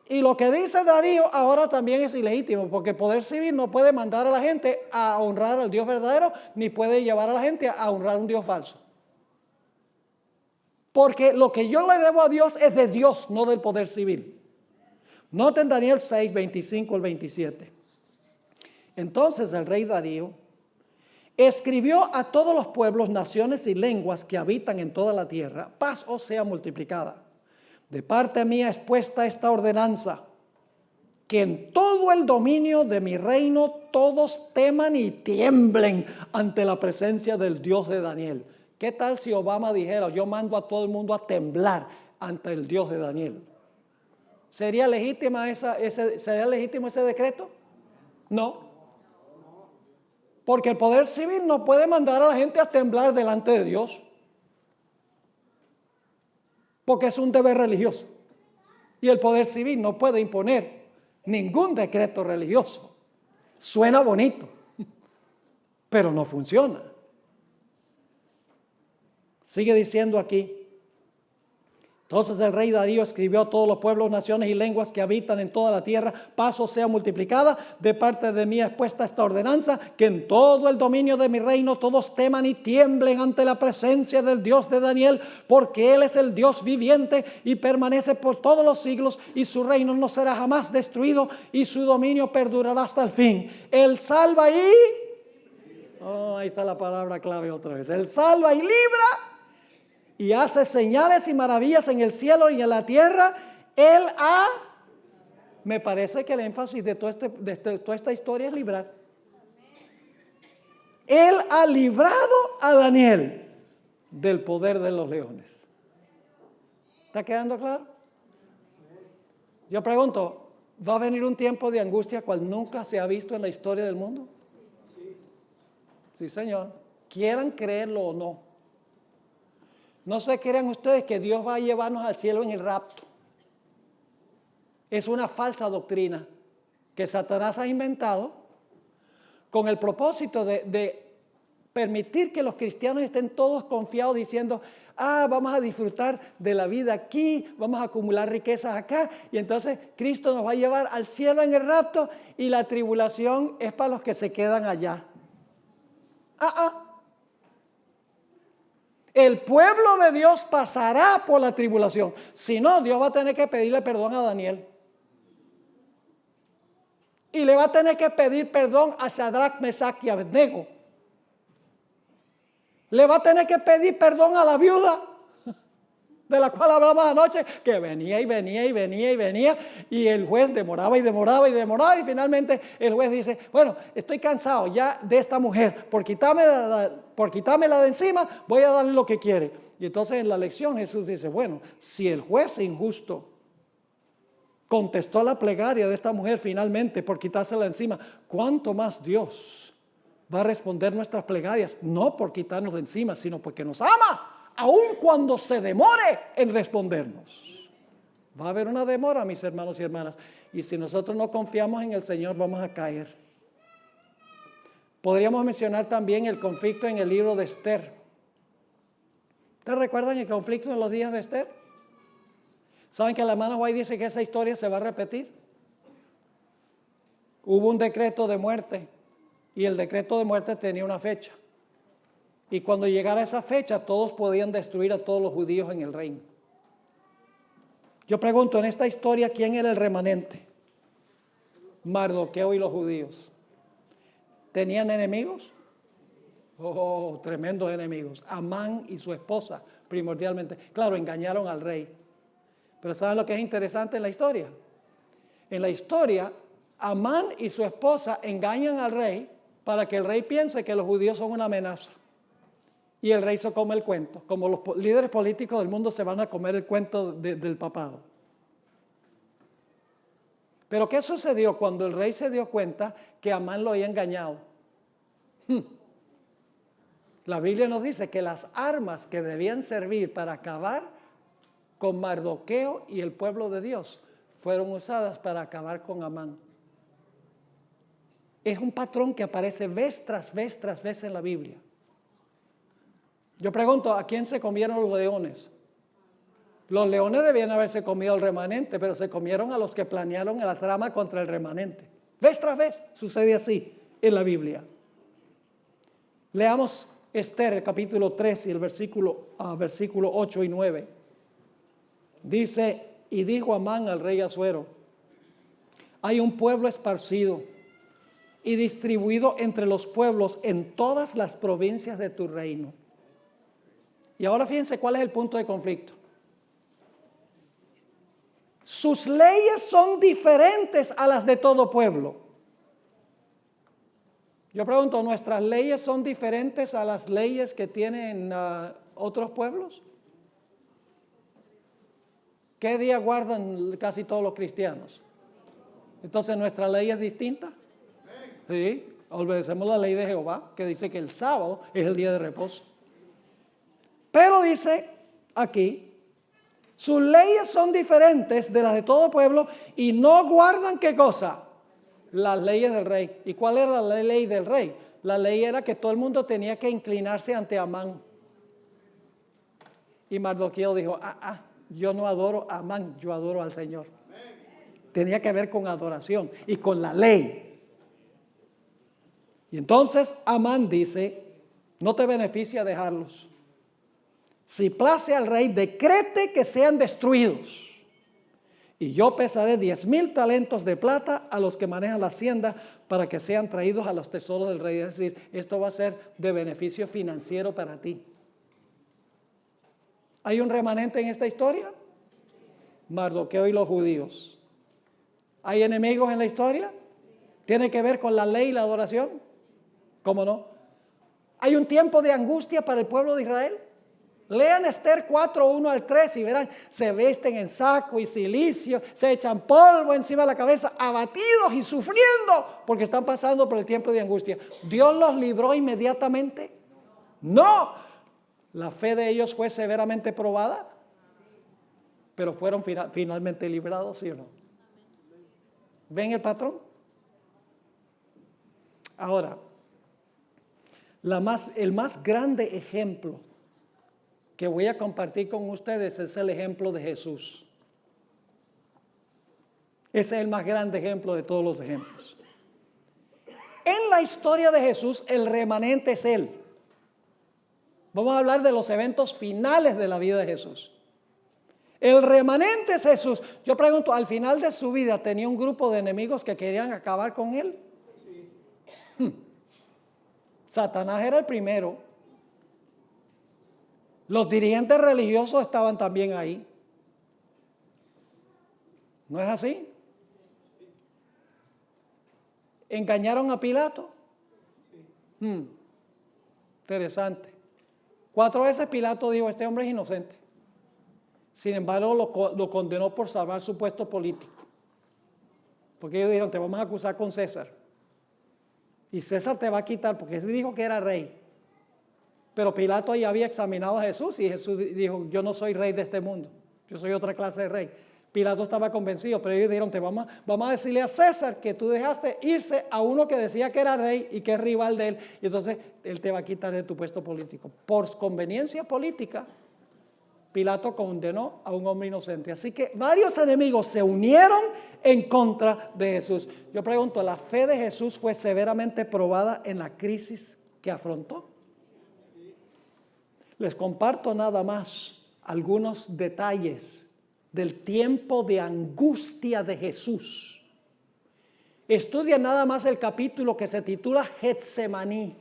Y lo que dice Darío ahora también es ilegítimo, porque el poder civil no puede mandar a la gente a honrar al Dios verdadero, ni puede llevar a la gente a honrar un Dios falso. Porque lo que yo le debo a Dios es de Dios, no del poder civil. Noten Daniel 6, 25 al 27. Entonces el rey Darío escribió a todos los pueblos, naciones y lenguas que habitan en toda la tierra: paz os sea multiplicada. De parte mía es puesta esta ordenanza, que en todo el dominio de mi reino todos teman y tiemblen ante la presencia del Dios de Daniel. ¿Qué tal si Obama dijera: yo mando a todo el mundo a temblar ante el Dios de Daniel? ¿Sería legítimo ese decreto? No. Porque el poder civil no puede mandar a la gente a temblar delante de Dios. porque es un deber religioso. Y el poder civil no puede imponer ningún decreto religioso. Suena bonito, pero no funciona. Sigue diciendo aquí. Entonces el rey Darío escribió a todos los pueblos, naciones y lenguas que habitan en toda la tierra: paz os sea multiplicada de parte de mí expuesta esta ordenanza, que en todo el dominio de mi reino todos teman y tiemblen ante la presencia del Dios de Daniel, porque Él es el Dios viviente y permanece por todos los siglos, y su reino no será jamás destruido, y su dominio perdurará hasta el fin. Él salva y... Oh, ahí está la palabra clave otra vez. Él salva y libra, y hace señales y maravillas en el cielo y en la tierra. Él ha... Me parece que el énfasis de toda esta historia es librar. Él ha librado a Daniel del poder de los leones. ¿Está quedando claro? Yo pregunto, ¿va a venir un tiempo de angustia cual nunca se ha visto en la historia del mundo? Sí, Señor. Quieran creerlo o no. No se crean ustedes que Dios va a llevarnos al cielo en el rapto. Es una falsa doctrina que Satanás ha inventado con el propósito de permitir que los cristianos estén todos confiados diciendo: vamos a disfrutar de la vida aquí, vamos a acumular riquezas acá, y entonces Cristo nos va a llevar al cielo en el rapto, y la tribulación es para los que se quedan allá. El pueblo de Dios pasará por la tribulación. Si no, Dios va a tener que pedirle perdón a Daniel. Y le va a tener que pedir perdón a Shadrach, Mesach y Abednego. Le va a tener que pedir perdón a la viuda, de la cual hablamos anoche, que venía y venía y venía y venía, y el juez demoraba y demoraba y demoraba, y finalmente el juez dice: bueno, estoy cansado ya de esta mujer, por quitármela de encima, voy a darle lo que quiere. Y entonces en la lección Jesús dice: bueno, si el juez injusto contestó la plegaria de esta mujer finalmente por quitársela de encima, ¿cuánto más Dios va a responder nuestras plegarias? No por quitarnos de encima, sino porque nos ama, aun cuando se demore en respondernos. Va a haber una demora, mis hermanos y hermanas, y si nosotros no confiamos en el Señor, vamos a caer. Podríamos mencionar también el conflicto en el libro de Esther. ¿Ustedes recuerdan el conflicto en los días de Esther? ¿Saben que la hermana White dice que esa historia se va a repetir? Hubo un decreto de muerte, y el decreto de muerte tenía una fecha. Y cuando llegara esa fecha, todos podían destruir a todos los judíos en el reino. Yo pregunto, en esta historia, ¿quién era el remanente? Mardoqueo y los judíos. ¿Tenían enemigos? Oh, tremendos enemigos. Amán y su esposa, primordialmente. Claro, engañaron al rey. Pero ¿saben lo que es interesante en la historia? En la historia, Amán y su esposa engañan al rey para que el rey piense que los judíos son una amenaza. Y el rey se come el cuento, como los líderes políticos del mundo se van a comer el cuento del papado. Pero ¿qué sucedió cuando el rey se dio cuenta que Amán lo había engañado? La Biblia nos dice que las armas que debían servir para acabar con Mardoqueo y el pueblo de Dios fueron usadas para acabar con Amán. Es un patrón que aparece vez tras vez en la Biblia. Yo pregunto, ¿a quién se comieron los leones? Los leones debían haberse comido al remanente, pero se comieron a los que planearon la trama contra el remanente. Vez tras vez sucede así en la Biblia. Leamos Esther, el capítulo 3 y el versículo 8 y 9. Dice: y dijo Amán al rey Asuero: hay un pueblo esparcido y distribuido entre los pueblos en todas las provincias de tu reino. Y ahora fíjense cuál es el punto de conflicto. Sus leyes son diferentes a las de todo pueblo. Yo pregunto, ¿nuestras leyes son diferentes a las leyes que tienen otros pueblos? ¿Qué día guardan casi todos los cristianos? Entonces, ¿nuestra ley es distinta? Sí, obedecemos la ley de Jehová, que dice que el sábado es el día de reposo. Pero dice aquí, Sus leyes son diferentes de las de todo pueblo y no guardan ¿qué cosa? Las leyes del rey. ¿Y cuál era la ley del rey? La ley era que todo el mundo tenía que inclinarse ante Amán. Y Mardoqueo dijo, yo no adoro a Amán, yo adoro al Señor. Tenía que ver con adoración y con la ley. Y entonces Amán dice, no te beneficia dejarlos. Si place al rey, decrete que sean destruidos. Y yo pesaré 10,000 talentos de plata a los que manejan la hacienda para que sean traídos a los tesoros del rey. Es decir, esto va a ser de beneficio financiero para ti. ¿Hay un remanente en esta historia? Mardoqueo y los judíos. ¿Hay enemigos en la historia? ¿Tiene que ver con la ley y la adoración? ¿Cómo no? ¿Hay un tiempo de angustia para el pueblo de Israel? Lean Esther 4, 1 al 3 y verán, se visten en saco y cilicio, se echan polvo encima de la cabeza, abatidos y sufriendo porque están pasando por el tiempo de angustia. ¿Dios los libró inmediatamente? No. La fe de ellos fue severamente probada, pero fueron finalmente librados, ¿sí o no? ¿Ven el patrón? Ahora, el más grande ejemplo que voy a compartir con ustedes es el ejemplo de Jesús. Ese es el más grande ejemplo de todos los ejemplos. En la historia de Jesús, el remanente es Él. Vamos a hablar de los eventos finales de la vida de Jesús. El remanente es Jesús. Yo pregunto, al final de su vida, ¿tenía un grupo de enemigos que querían acabar con Él? Sí. Satanás era el primero. Los dirigentes religiosos estaban también ahí. ¿No es así? ¿Engañaron a Pilato? Interesante. 4 veces Pilato dijo, este hombre es inocente. Sin embargo, lo condenó por salvar su puesto político. Porque ellos dijeron, te vamos a acusar con César. Y César te va a quitar porque él dijo que era rey. Pero Pilato ya había examinado a Jesús y Jesús dijo, yo no soy rey de este mundo, yo soy otra clase de rey. Pilato estaba convencido, pero ellos dijeron, vamos a decirle a César que tú dejaste irse a uno que decía que era rey y que es rival de él, y entonces él te va a quitar de tu puesto político. Por conveniencia política, Pilato condenó a un hombre inocente. Así que varios enemigos se unieron en contra de Jesús. Yo pregunto, ¿la fe de Jesús fue severamente probada en la crisis que afrontó? Les comparto nada más algunos detalles del tiempo de angustia de Jesús. Estudia nada más el capítulo que se titula Getsemaní,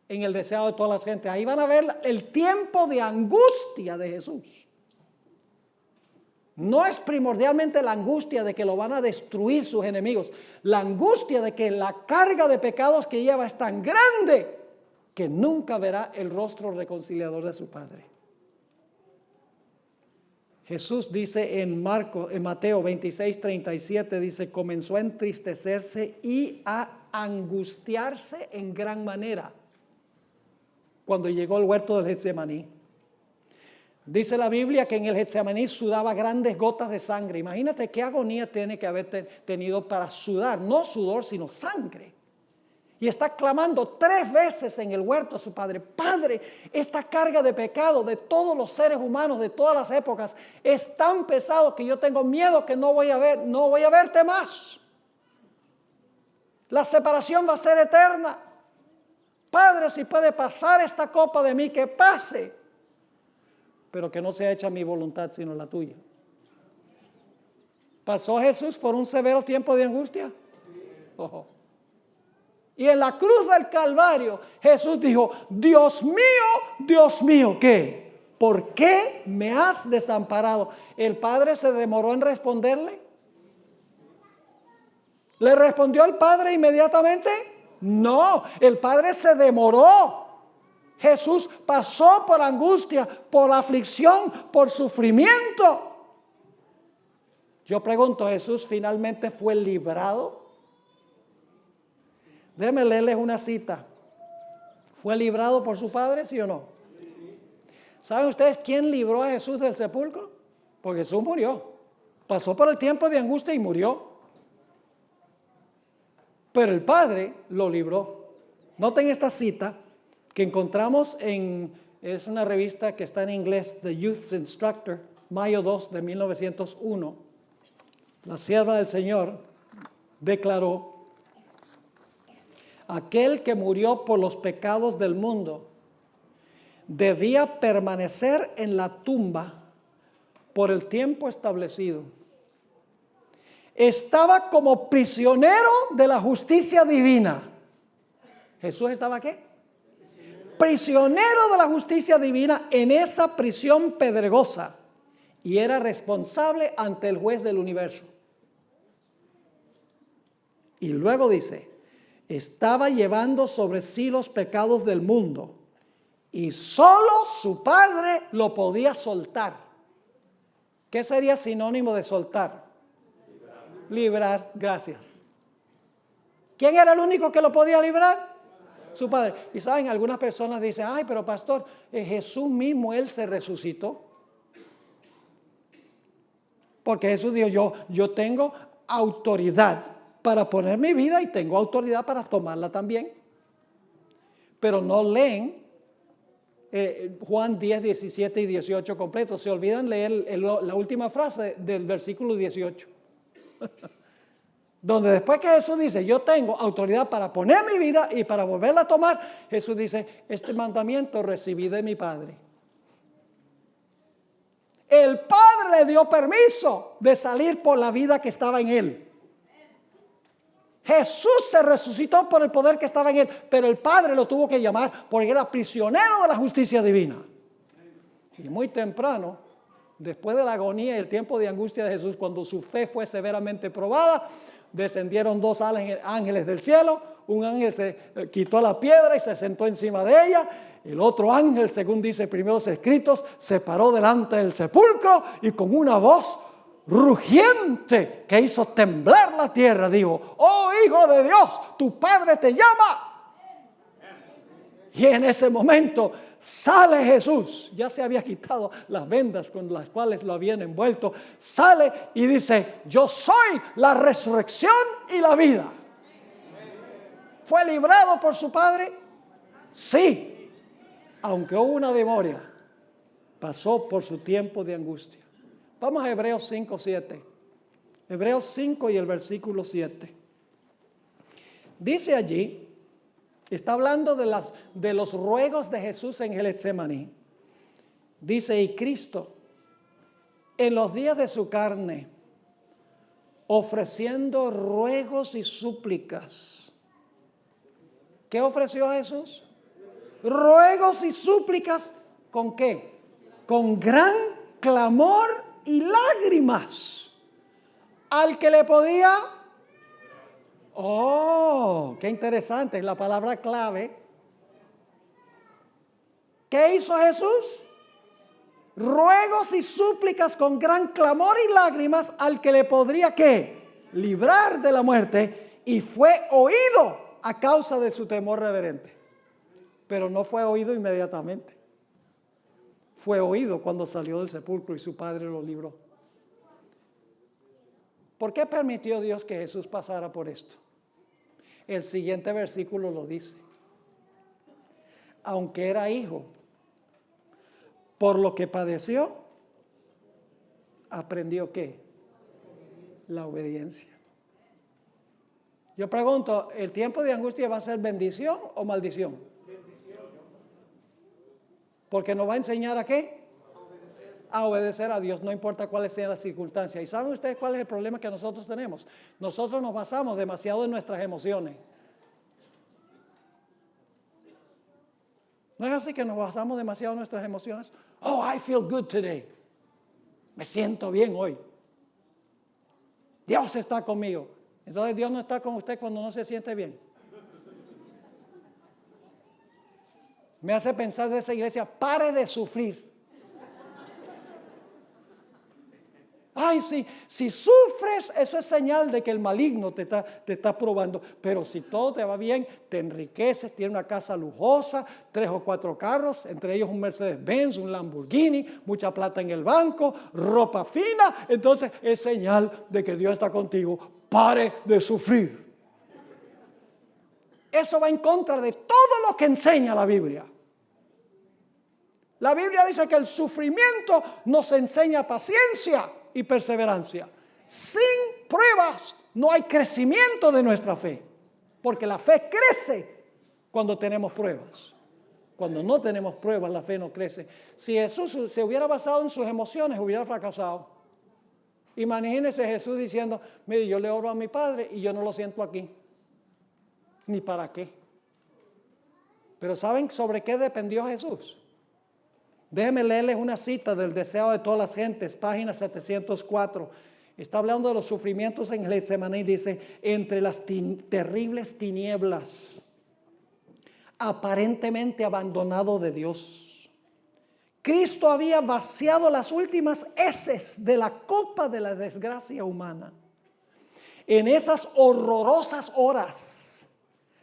en el deseo de todas las gentes. Ahí van a ver el tiempo de angustia de Jesús. No es primordialmente la angustia de que lo van a destruir sus enemigos. La angustia de que la carga de pecados que lleva es tan grande que nunca verá el rostro reconciliador de su Padre. Jesús dice en Mateo 26:37, dice, comenzó a entristecerse y a angustiarse en gran manera cuando llegó al huerto del Getsemaní. Dice la Biblia que en el Getsemaní sudaba grandes gotas de sangre. Imagínate qué agonía tiene que haber tenido para sudar, no sudor, sino sangre. Y está clamando 3 veces en el huerto a su Padre. Padre, esta carga de pecado de todos los seres humanos de todas las épocas es tan pesado que yo tengo miedo que no voy a verte más. La separación va a ser eterna. Padre, si puede pasar esta copa de mí, que pase, pero que no sea hecha mi voluntad sino la tuya. ¿Pasó Jesús por un severo tiempo de angustia? Ojo. Y en la cruz del Calvario, Jesús dijo, Dios mío, ¿qué? ¿Por qué me has desamparado? ¿El Padre se demoró en responderle? ¿Le respondió el Padre inmediatamente? No, el Padre se demoró. Jesús pasó por angustia, por aflicción, por sufrimiento. Yo pregunto, ¿Jesús finalmente fue librado? Déjenme leerles una cita. ¿Fue librado por su Padre, sí o no? ¿Saben ustedes quién libró a Jesús del sepulcro? porque Jesús murió. Pasó por el tiempo de angustia y murió. Pero el Padre lo libró. Noten esta cita que encontramos es una revista que está en inglés, The Youth's Instructor, mayo 2 de 1901. La sierva del Señor declaró: aquel que murió por los pecados del mundo debía permanecer en la tumba por el tiempo establecido. Estaba como prisionero de la justicia divina. ¿Jesús estaba qué? Prisionero de la justicia divina en esa prisión pedregosa, y era responsable ante el juez del universo. Y luego dice, estaba llevando sobre sí los pecados del mundo y solo su Padre lo podía soltar. ¿Qué sería sinónimo de soltar? Librar, gracias. ¿Quién era el único que lo podía librar? Su Padre. Y saben, algunas personas dicen, ay, pero pastor, Jesús mismo, Él se resucitó. Porque Jesús dijo, yo tengo autoridad para poner mi vida y tengo autoridad para tomarla también. Pero no leen Juan 10, 17 y 18 completo. Se olvidan leer la última frase del versículo 18. Donde después que Jesús dice, yo tengo autoridad para poner mi vida y para volverla a tomar, Jesús dice, este mandamiento recibí de mi Padre. El Padre le dio permiso de salir por la vida que estaba en él. Jesús se resucitó por el poder que estaba en él, pero el Padre lo tuvo que llamar porque era prisionero de la justicia divina. Y muy temprano, después de la agonía y el tiempo de angustia de Jesús, cuando su fe fue severamente probada, descendieron dos ángeles del cielo. Un ángel se quitó la piedra y se sentó encima de ella. El otro ángel, según dice primeros escritos, se paró delante del sepulcro y con una voz rugiente que hizo temblar la tierra, dijo, oh Hijo de Dios, tu Padre te llama. Y en ese momento sale Jesús, ya se había quitado las vendas con las cuales lo habían envuelto, sale y dice, yo soy la resurrección y la vida. ¿Fue librado por su Padre? Sí, aunque hubo una demora, pasó por su tiempo de angustia. Vamos a Hebreos 5, 7. Hebreos 5 y el versículo 7. Dice allí, está hablando de los ruegos de Jesús en Getsemaní. Dice, y Cristo, en los días de su carne, ofreciendo ruegos y súplicas. ¿Qué ofreció a Jesús? Ruegos y súplicas, ¿con qué? Con gran clamor y lágrimas. Al que le podía... Oh, qué interesante, es la palabra clave. ¿Qué hizo Jesús? Ruegos y súplicas con gran clamor y lágrimas al que le podría, ¿qué? Librar de la muerte, y fue oído a causa de su temor reverente. Pero no fue oído inmediatamente. Fue oído cuando salió del sepulcro y su Padre lo libró. ¿Por qué permitió Dios que Jesús pasara por esto? El siguiente versículo lo dice. Aunque era hijo, por lo que padeció, aprendió ¿qué? La obediencia. Yo pregunto, ¿el tiempo de angustia va a ser bendición o maldición? Bendición. Porque nos va a enseñar ¿a qué? A obedecer a Dios, no importa cuáles sean las circunstancias. ¿Y saben ustedes cuál es el problema que nosotros tenemos? Nosotros nos basamos demasiado en nuestras emociones. ¿No es así que nos basamos demasiado en nuestras emociones? Oh, I feel good today. Me siento bien hoy. Dios está conmigo. Entonces Dios no está con usted cuando no se siente bien. Me hace pensar de esa iglesia, pare de sufrir. Ay, sí, si sufres, eso es señal de que el maligno te está probando. Pero si todo te va bien, te enriqueces, tienes una casa lujosa, 3 o 4 carros, entre ellos un Mercedes-Benz, un Lamborghini, mucha plata en el banco, ropa fina, entonces es señal de que Dios está contigo. Pare de sufrir. Eso va en contra de todo lo que enseña la Biblia. La Biblia dice que el sufrimiento nos enseña paciencia y perseverancia. Sin pruebas no hay crecimiento de nuestra fe, porque la fe crece cuando tenemos pruebas. Cuando no tenemos pruebas, la fe no crece. Si Jesús se hubiera basado en sus emociones, hubiera fracasado. Imagínese Jesús diciendo, mire, yo le oro a mi Padre y yo no lo siento aquí. Ni para qué. Pero ¿saben sobre qué dependió Jesús? Déjenme leerles una cita del Deseo de todas las gentes, página 704. Está hablando de los sufrimientos en Getsemaní. Dice, entre las terribles tinieblas, aparentemente abandonado de Dios, Cristo había vaciado las últimas heces de la copa de la desgracia humana. En esas horrorosas horas,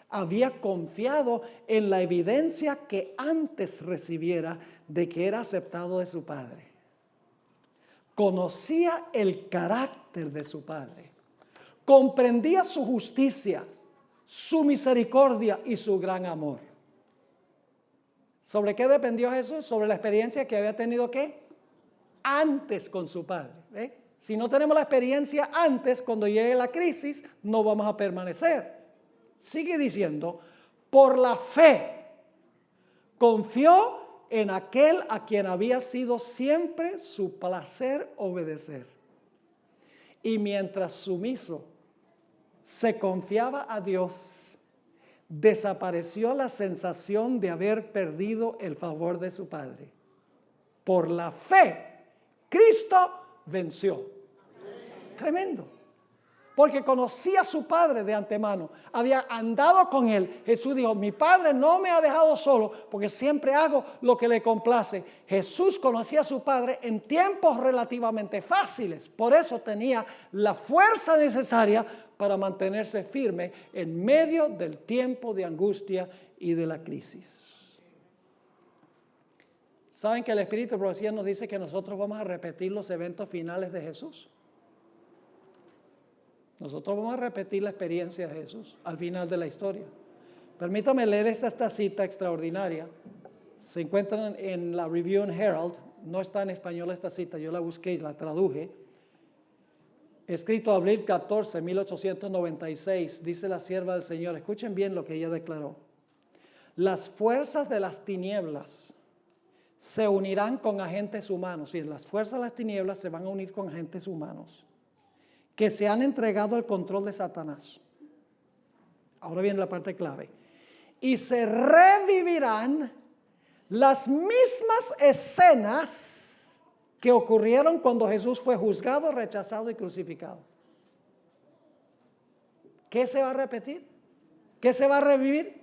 había confiado en la evidencia que antes recibiera de que era aceptado de su Padre. Conocía el carácter de su Padre. Comprendía su justicia, su misericordia y su gran amor. ¿Sobre qué dependió Jesús? Sobre la experiencia que había tenido ¿qué? Antes con su Padre. ¿Ve? Si no tenemos la experiencia antes, cuando llegue la crisis, no vamos a permanecer. Sigue diciendo, por la fe, confió en aquel a quien había sido siempre su placer obedecer. Y mientras sumiso se confiaba a Dios, desapareció la sensación de haber perdido el favor de su Padre. Por la fe, Cristo venció. Tremendo. Porque conocía a su Padre de antemano, había andado con Él. Jesús dijo, mi Padre no me ha dejado solo porque siempre hago lo que le complace. Jesús conocía a su Padre en tiempos relativamente fáciles. Por eso tenía la fuerza necesaria para mantenerse firme en medio del tiempo de angustia y de la crisis. ¿Saben que el Espíritu de Profecía nos dice que nosotros vamos a repetir los eventos finales de Jesús? Nosotros vamos a repetir la experiencia de Jesús al final de la historia. Permítame leer esta cita extraordinaria. Se encuentra en la Review and Herald. No está en español esta cita, yo la busqué y la traduje. Escrito abril 14, 1896, dice la sierva del Señor. Escuchen bien lo que ella declaró. Las fuerzas de las tinieblas se unirán con agentes humanos. Y las fuerzas de las tinieblas se van a unir con agentes humanos que se han entregado al control de Satanás. Ahora viene la parte clave. Y se revivirán las mismas escenas que ocurrieron cuando Jesús fue juzgado, rechazado y crucificado. ¿Qué se va a repetir? ¿Qué se va a revivir?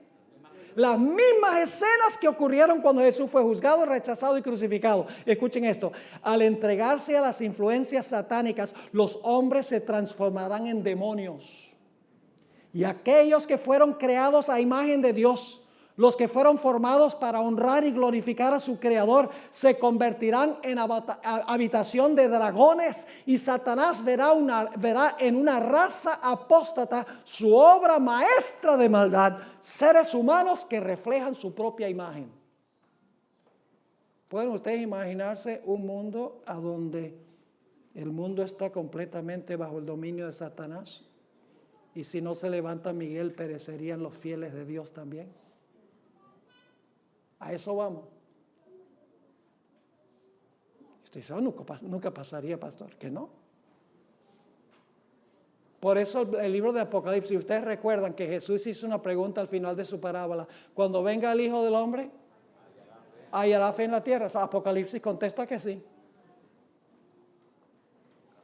Las mismas escenas que ocurrieron cuando Jesús fue juzgado, rechazado y crucificado. Escuchen esto. Al entregarse a las influencias satánicas, los hombres se transformarán en demonios. Y aquellos que fueron creados a imagen de Dios, los que fueron formados para honrar y glorificar a su Creador, se convertirán en habitación de dragones, y Satanás verá en una raza apóstata su obra maestra de maldad, seres humanos que reflejan su propia imagen. ¿Pueden ustedes imaginarse un mundo a donde el mundo está completamente bajo el dominio de Satanás? Y si no se levanta Miguel, perecerían los fieles de Dios también. A eso vamos. Usted dice, nunca pasaría, pastor, que no. Por eso el libro de Apocalipsis, ustedes recuerdan que Jesús hizo una pregunta al final de su parábola. Cuando venga el Hijo del Hombre, ¿hallará fe en la tierra? O sea, Apocalipsis contesta que sí.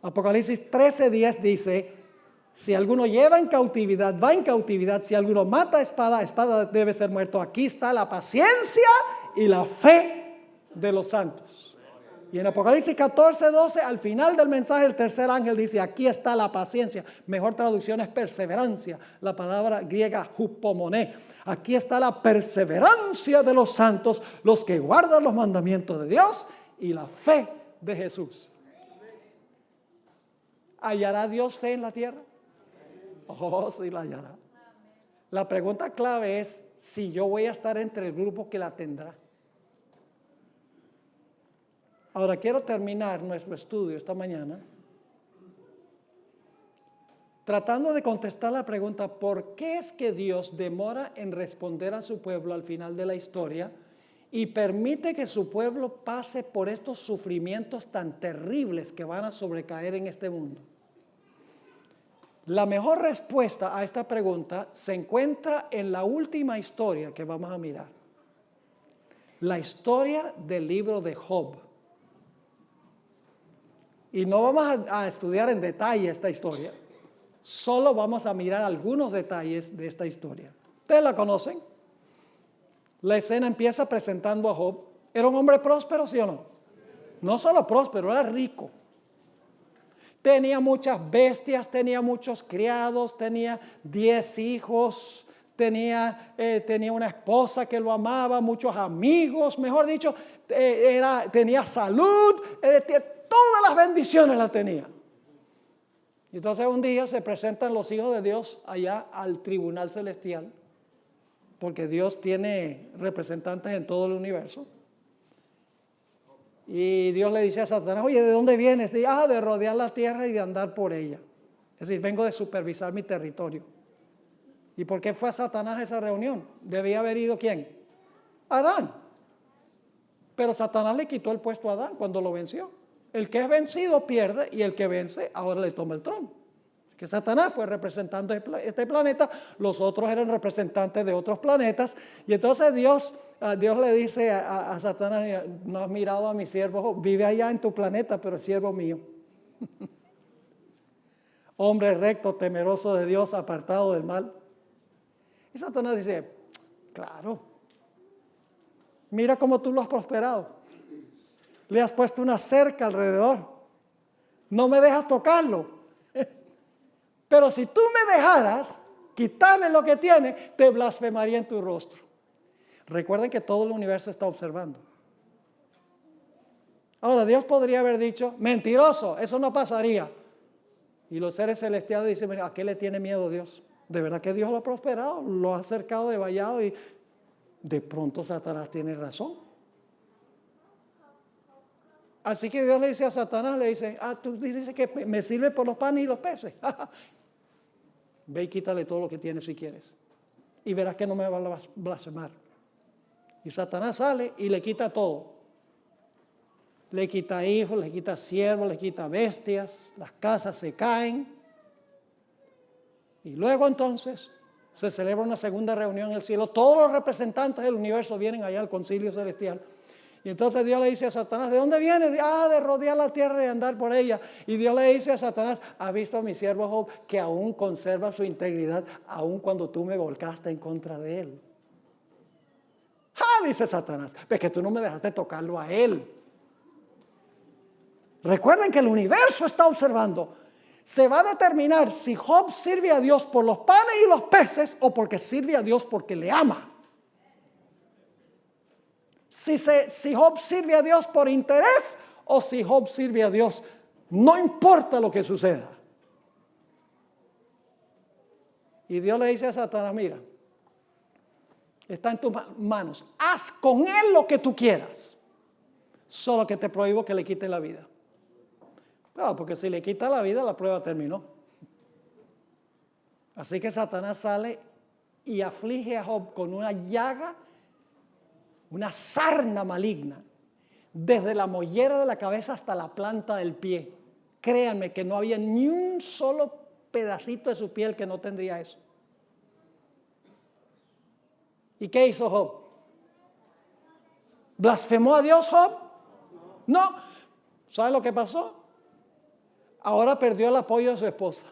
Apocalipsis 13:10 dice, si alguno lleva en cautividad, va en cautividad. Si alguno mata a espada, espada debe ser muerto. Aquí está la paciencia y la fe de los santos. Y en Apocalipsis 14, 12, al final del mensaje, el tercer ángel dice, aquí está la paciencia. Mejor traducción es perseverancia. La palabra griega hupomoné. Aquí está la perseverancia de los santos, los que guardan los mandamientos de Dios y la fe de Jesús. ¿Hallará Dios fe en la tierra? Oh, sí la hallará. La pregunta clave es si yo voy a estar entre el grupo que la tendrá. Ahora quiero terminar nuestro estudio esta mañana tratando de contestar la pregunta, ¿por qué es que Dios demora en responder a su pueblo al final de la historia y permite que su pueblo pase por estos sufrimientos tan terribles que van a sobrecaer en este mundo? La mejor respuesta a esta pregunta se encuentra en la última historia que vamos a mirar. La historia del libro de Job. Y no vamos a estudiar en detalle esta historia. Solo vamos a mirar algunos detalles de esta historia. ¿Ustedes la conocen? La escena empieza presentando a Job. ¿Era un hombre próspero, sí o no? No solo próspero, era rico. Tenía muchas bestias, tenía muchos criados, tenía 10 hijos, tenía una esposa que lo amaba, muchos amigos, mejor dicho, tenía salud, todas las bendiciones las tenía. Y entonces un día se presentan los hijos de Dios allá al tribunal celestial, porque Dios tiene representantes en todo el universo. Y Dios le dice a Satanás, oye, ¿de dónde vienes? Dice, de rodear la tierra y de andar por ella. Es decir, vengo de supervisar mi territorio. ¿Y por qué fue a Satanás a esa reunión? ¿Debía haber ido quién? Adán. Pero Satanás le quitó el puesto a Adán cuando lo venció. El que es vencido pierde y el que vence ahora le toma el trono. Que Satanás fue representando este planeta, los otros eran representantes de otros planetas. Y entonces Dios le dice a Satanás, no has mirado a mi siervo Job, vive allá en tu planeta, pero es siervo mío. Hombre recto, temeroso de Dios, apartado del mal. Y Satanás dice, claro, mira cómo tú lo has prosperado. Le has puesto una cerca alrededor. No me dejas tocarlo. Pero si tú me dejaras quitarle lo que tiene, te blasfemaría en tu rostro. Recuerden que todo el universo está observando. Ahora, Dios podría haber dicho, mentiroso, eso no pasaría. Y los seres celestiales dicen, mira, ¿a qué le tiene miedo Dios? De verdad que Dios lo ha prosperado, lo ha acercado de vallado y de pronto Satanás tiene razón. Así que Dios le dice a Satanás, le dice, tú dices que me sirve por los panes y los peces. Ve y quítale todo lo que tienes si quieres. Y verás que no me va a blasfemar. Y Satanás sale y le quita todo. Le quita hijos, le quita siervos, le quita bestias, las casas se caen. Y luego entonces se celebra una segunda reunión en el cielo. Todos los representantes del universo vienen allá al concilio celestial. Y entonces Dios le dice a Satanás, ¿de dónde vienes? De rodear la tierra y andar por ella. Y Dios le dice a Satanás, ¿has visto a mi siervo Job que aún conserva su integridad, aún cuando tú me volcaste en contra de él? Dice Satanás, es que tú no me dejaste tocarlo a él. Recuerden que el universo está observando. Se va a determinar si Job sirve a Dios por los panes y los peces o porque sirve a Dios porque le ama. Si Job sirve a Dios por interés o si Job sirve a Dios, no importa lo que suceda. Y Dios le dice a Satanás, mira, está en tus manos, haz con él lo que tú quieras, solo que te prohíbo que le quite la vida. Claro, porque si le quita la vida, la prueba terminó. Así que Satanás sale y aflige a Job con una llaga, una sarna maligna, desde la mollera de la cabeza hasta la planta del pie. Créanme que no había ni un solo pedacito de su piel que no tendría eso. ¿Y qué hizo Job? ¿Blasfemó a Dios Job? No. ¿Sabe lo que pasó? Ahora perdió el apoyo de su esposa.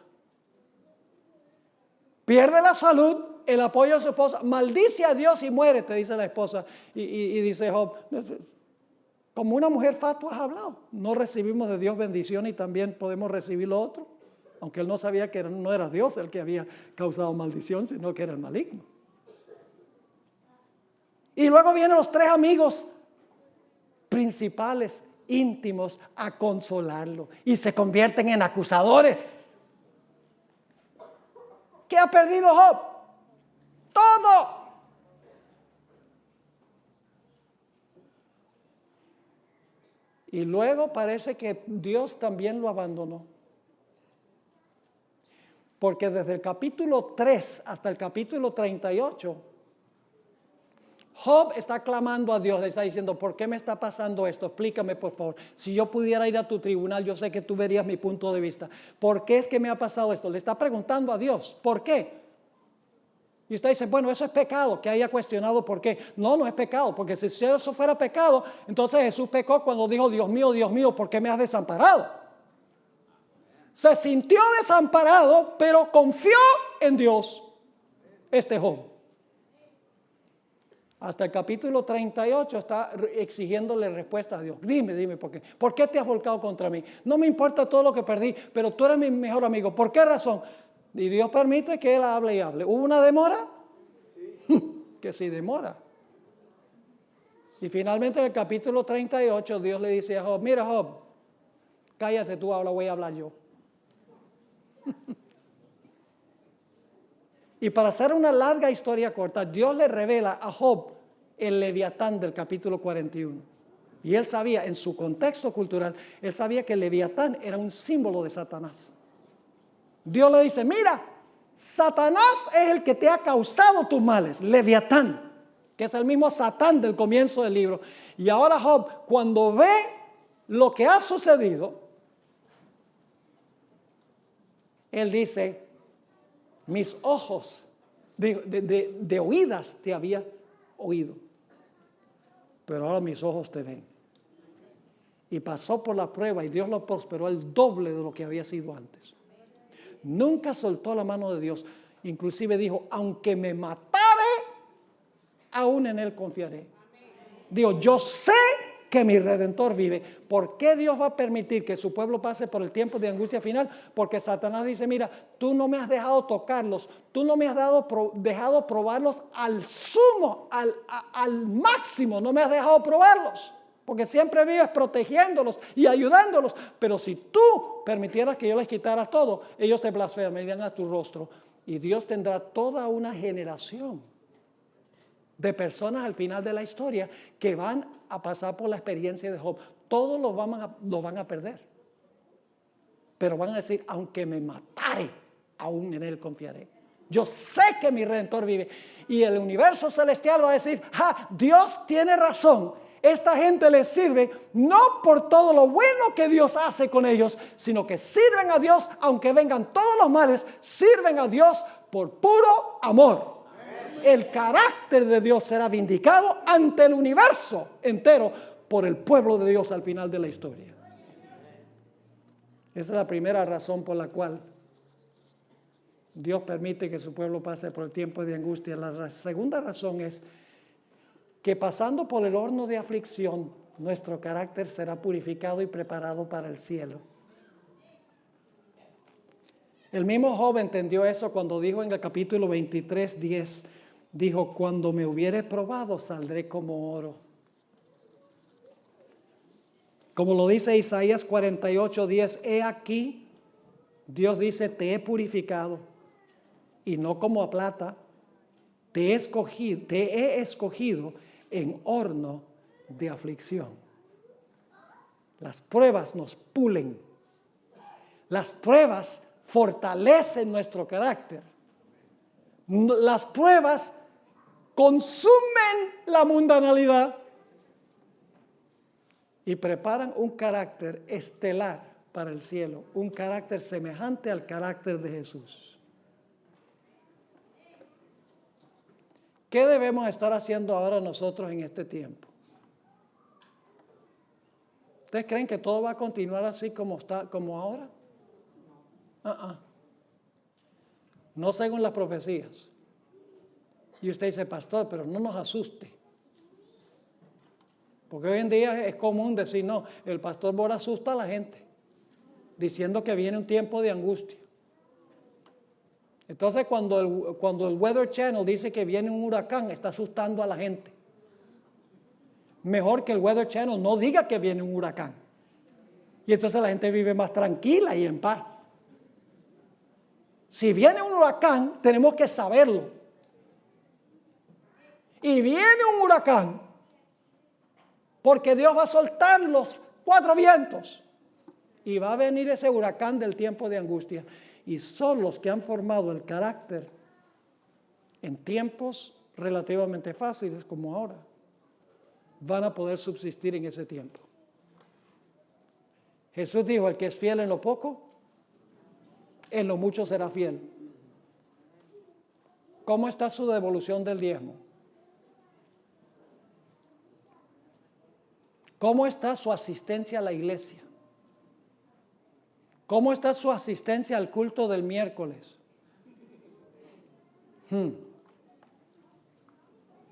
Pierde la salud, el apoyo de su esposa. Maldice a Dios y muere, te dice la esposa. Y dice Job, Como una mujer fatua has hablado. No recibimos de Dios bendición y también podemos recibir lo otro. Aunque él no sabía que no era Dios el que había causado maldición, sino que era el maligno. Y luego vienen los 3 amigos principales, íntimos, a consolarlo. Y se convierten en acusadores. ¿Qué ha perdido Job? Todo. Y luego parece que Dios también lo abandonó. Porque desde el capítulo 3 hasta el capítulo 38, Job está clamando a Dios, le está diciendo, ¿por qué me está pasando esto? Explícame, por favor. Si yo pudiera ir a tu tribunal, yo sé que tú verías mi punto de vista. ¿Por qué es que me ha pasado esto? Le está preguntando a Dios, ¿por qué? Y usted dice, bueno, eso es pecado, que haya cuestionado por qué. No, no es pecado, porque si eso fuera pecado, entonces Jesús pecó cuando dijo, Dios mío, ¿por qué me has desamparado? Se sintió desamparado, pero confió en Dios, este Job. Hasta el capítulo 38 está exigiéndole respuesta a Dios. Dime, ¿por qué? ¿Por qué te has volcado contra mí? No me importa todo lo que perdí, pero tú eres mi mejor amigo. ¿Por qué razón? Y Dios permite que él hable y hable. ¿Hubo una demora? Sí. Que sí demora. Y finalmente en el capítulo 38 Dios le dice a Job, mira Job, cállate tú, ahora voy a hablar yo. Y para hacer una larga historia corta, Dios le revela a Job el Leviatán del capítulo 41. Y él sabía, en su contexto cultural, él sabía que el Leviatán era un símbolo de Satanás. Dios le dice, mira, Satanás es el que te ha causado tus males, Leviatán, que es el mismo Satán del comienzo del libro. Y ahora Job, cuando ve lo que ha sucedido, él dice, mis ojos de oídas te había oído, pero ahora mis ojos te ven. Y pasó por la prueba y Dios lo prosperó el doble de lo que había sido antes. Nunca soltó la mano de Dios. Inclusive dijo, aunque me matare, aún en él confiaré. Digo, yo sé que mi Redentor vive. ¿Por qué Dios va a permitir que su pueblo pase por el tiempo de angustia final? Porque Satanás dice, mira, tú no me has dejado tocarlos, tú no me has dejado probarlos al sumo, al máximo, no me has dejado probarlos. Porque siempre vives protegiéndolos y ayudándolos. Pero si tú permitieras que yo les quitara todo, ellos te blasfemarían a tu rostro. Y Dios tendrá toda una generación de personas al final de la historia que van a pasar por la experiencia de Job. Todos los van a perder. Pero van a decir, aunque me matare, aún en él confiaré. Yo sé que mi Redentor vive. Y el universo celestial va a decir, Dios tiene razón. Esta gente les sirve no por todo lo bueno que Dios hace con ellos, sino que sirven a Dios, aunque vengan todos los males, sirven a Dios por puro amor. El carácter de Dios será vindicado ante el universo entero por el pueblo de Dios al final de la historia. Esa es la primera razón por la cual Dios permite que su pueblo pase por el tiempo de angustia. La segunda razón es que pasando por el horno de aflicción, nuestro carácter será purificado y preparado para el cielo. El mismo Job entendió eso cuando dijo en el capítulo 23, 10, dijo, cuando me hubiere probado, saldré como oro. Como lo dice Isaías 48, 10, he aquí, Dios dice, te he purificado, y no como a plata, te he escogido en horno de aflicción. Las pruebas nos pulen. Las pruebas fortalecen nuestro carácter. Las pruebas consumen la mundanalidad y preparan un carácter estelar para el cielo, un carácter semejante al carácter de Jesús. ¿Qué debemos estar haciendo ahora nosotros en este tiempo? ¿Ustedes creen que todo va a continuar así como ahora? No según las profecías. Y usted dice, pastor, pero no nos asuste. Porque hoy en día es común decir, no, el pastor Bora asusta a la gente, diciendo que viene un tiempo de angustia. Entonces cuando el Weather Channel dice que viene un huracán, está asustando a la gente. Mejor que el Weather Channel no diga que viene un huracán. Y entonces la gente vive más tranquila y en paz. Si viene un huracán, tenemos que saberlo. Y viene un huracán, porque Dios va a soltar los 4 vientos. Y va a venir ese huracán del tiempo de angustia. Y son los que han formado el carácter en tiempos relativamente fáciles como ahora. Van a poder subsistir en ese tiempo. Jesús dijo, el que es fiel en lo poco, en lo mucho será fiel. ¿Cómo está su devolución del diezmo? ¿Cómo está su asistencia a la iglesia? ¿Cómo está su asistencia al culto del miércoles?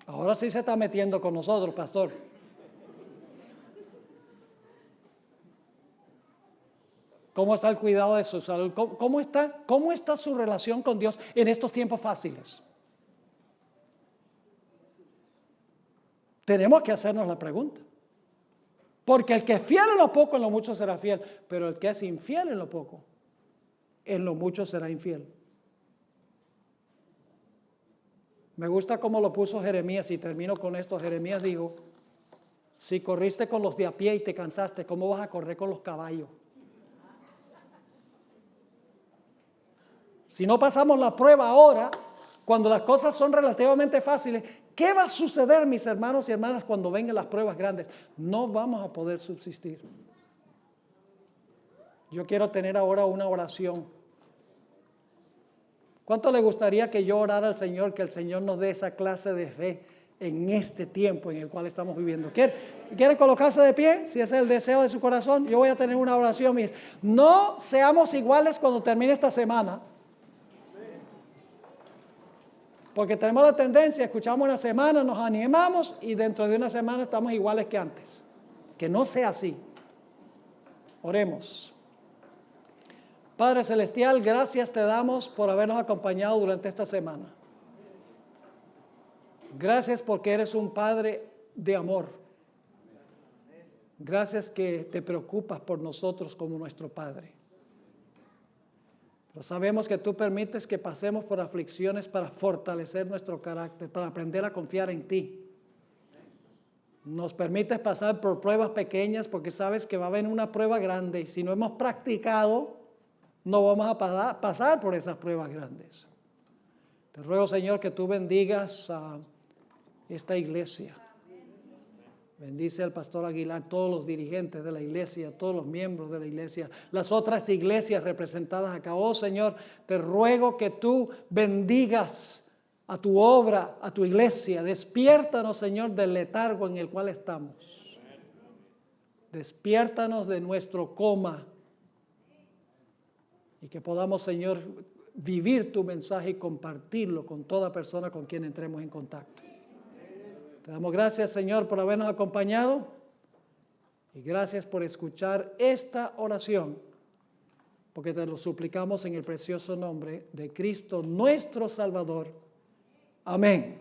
Ahora sí se está metiendo con nosotros, pastor. ¿Cómo está el cuidado de su salud? ¿Cómo está su relación con Dios en estos tiempos fáciles? Tenemos que hacernos la pregunta. Porque el que es fiel en lo poco, en lo mucho será fiel. Pero el que es infiel en lo poco, en lo mucho será infiel. Me gusta cómo lo puso Jeremías, y termino con esto. Jeremías dijo, si corriste con los de a pie y te cansaste, ¿cómo vas a correr con los caballos? Si no pasamos la prueba ahora, cuando las cosas son relativamente fáciles, ¿qué va a suceder, mis hermanos y hermanas, cuando vengan las pruebas grandes? No vamos a poder subsistir. Yo quiero tener ahora una oración. ¿Cuánto le gustaría que yo orara al Señor, que el Señor nos dé esa clase de fe en este tiempo en el cual estamos viviendo? ¿Quieren colocarse de pie? Si ese es el deseo de su corazón, yo voy a tener una oración. No seamos iguales cuando termine esta semana. Porque tenemos la tendencia, escuchamos una semana, nos animamos y dentro de una semana estamos iguales que antes. Que no sea así. Oremos. Padre Celestial, gracias te damos por habernos acompañado durante esta semana. Gracias porque eres un Padre de amor. Gracias que te preocupas por nosotros como nuestro Padre. Pero sabemos que tú permites que pasemos por aflicciones para fortalecer nuestro carácter, para aprender a confiar en ti. Nos permites pasar por pruebas pequeñas porque sabes que va a venir una prueba grande y si no hemos practicado, no vamos a pasar por esas pruebas grandes. Te ruego, Señor, que tú bendigas a esta iglesia. Bendice al pastor Aguilar, todos los dirigentes de la iglesia, todos los miembros de la iglesia, las otras iglesias representadas acá. Oh Señor, te ruego que tú bendigas a tu obra, a tu iglesia. Despiértanos, Señor, del letargo en el cual estamos. Despiértanos de nuestro coma y que podamos, Señor, vivir tu mensaje y compartirlo con toda persona con quien entremos en contacto. Te damos gracias, Señor, por habernos acompañado y gracias por escuchar esta oración, porque te lo suplicamos en el precioso nombre de Cristo, nuestro Salvador. Amén.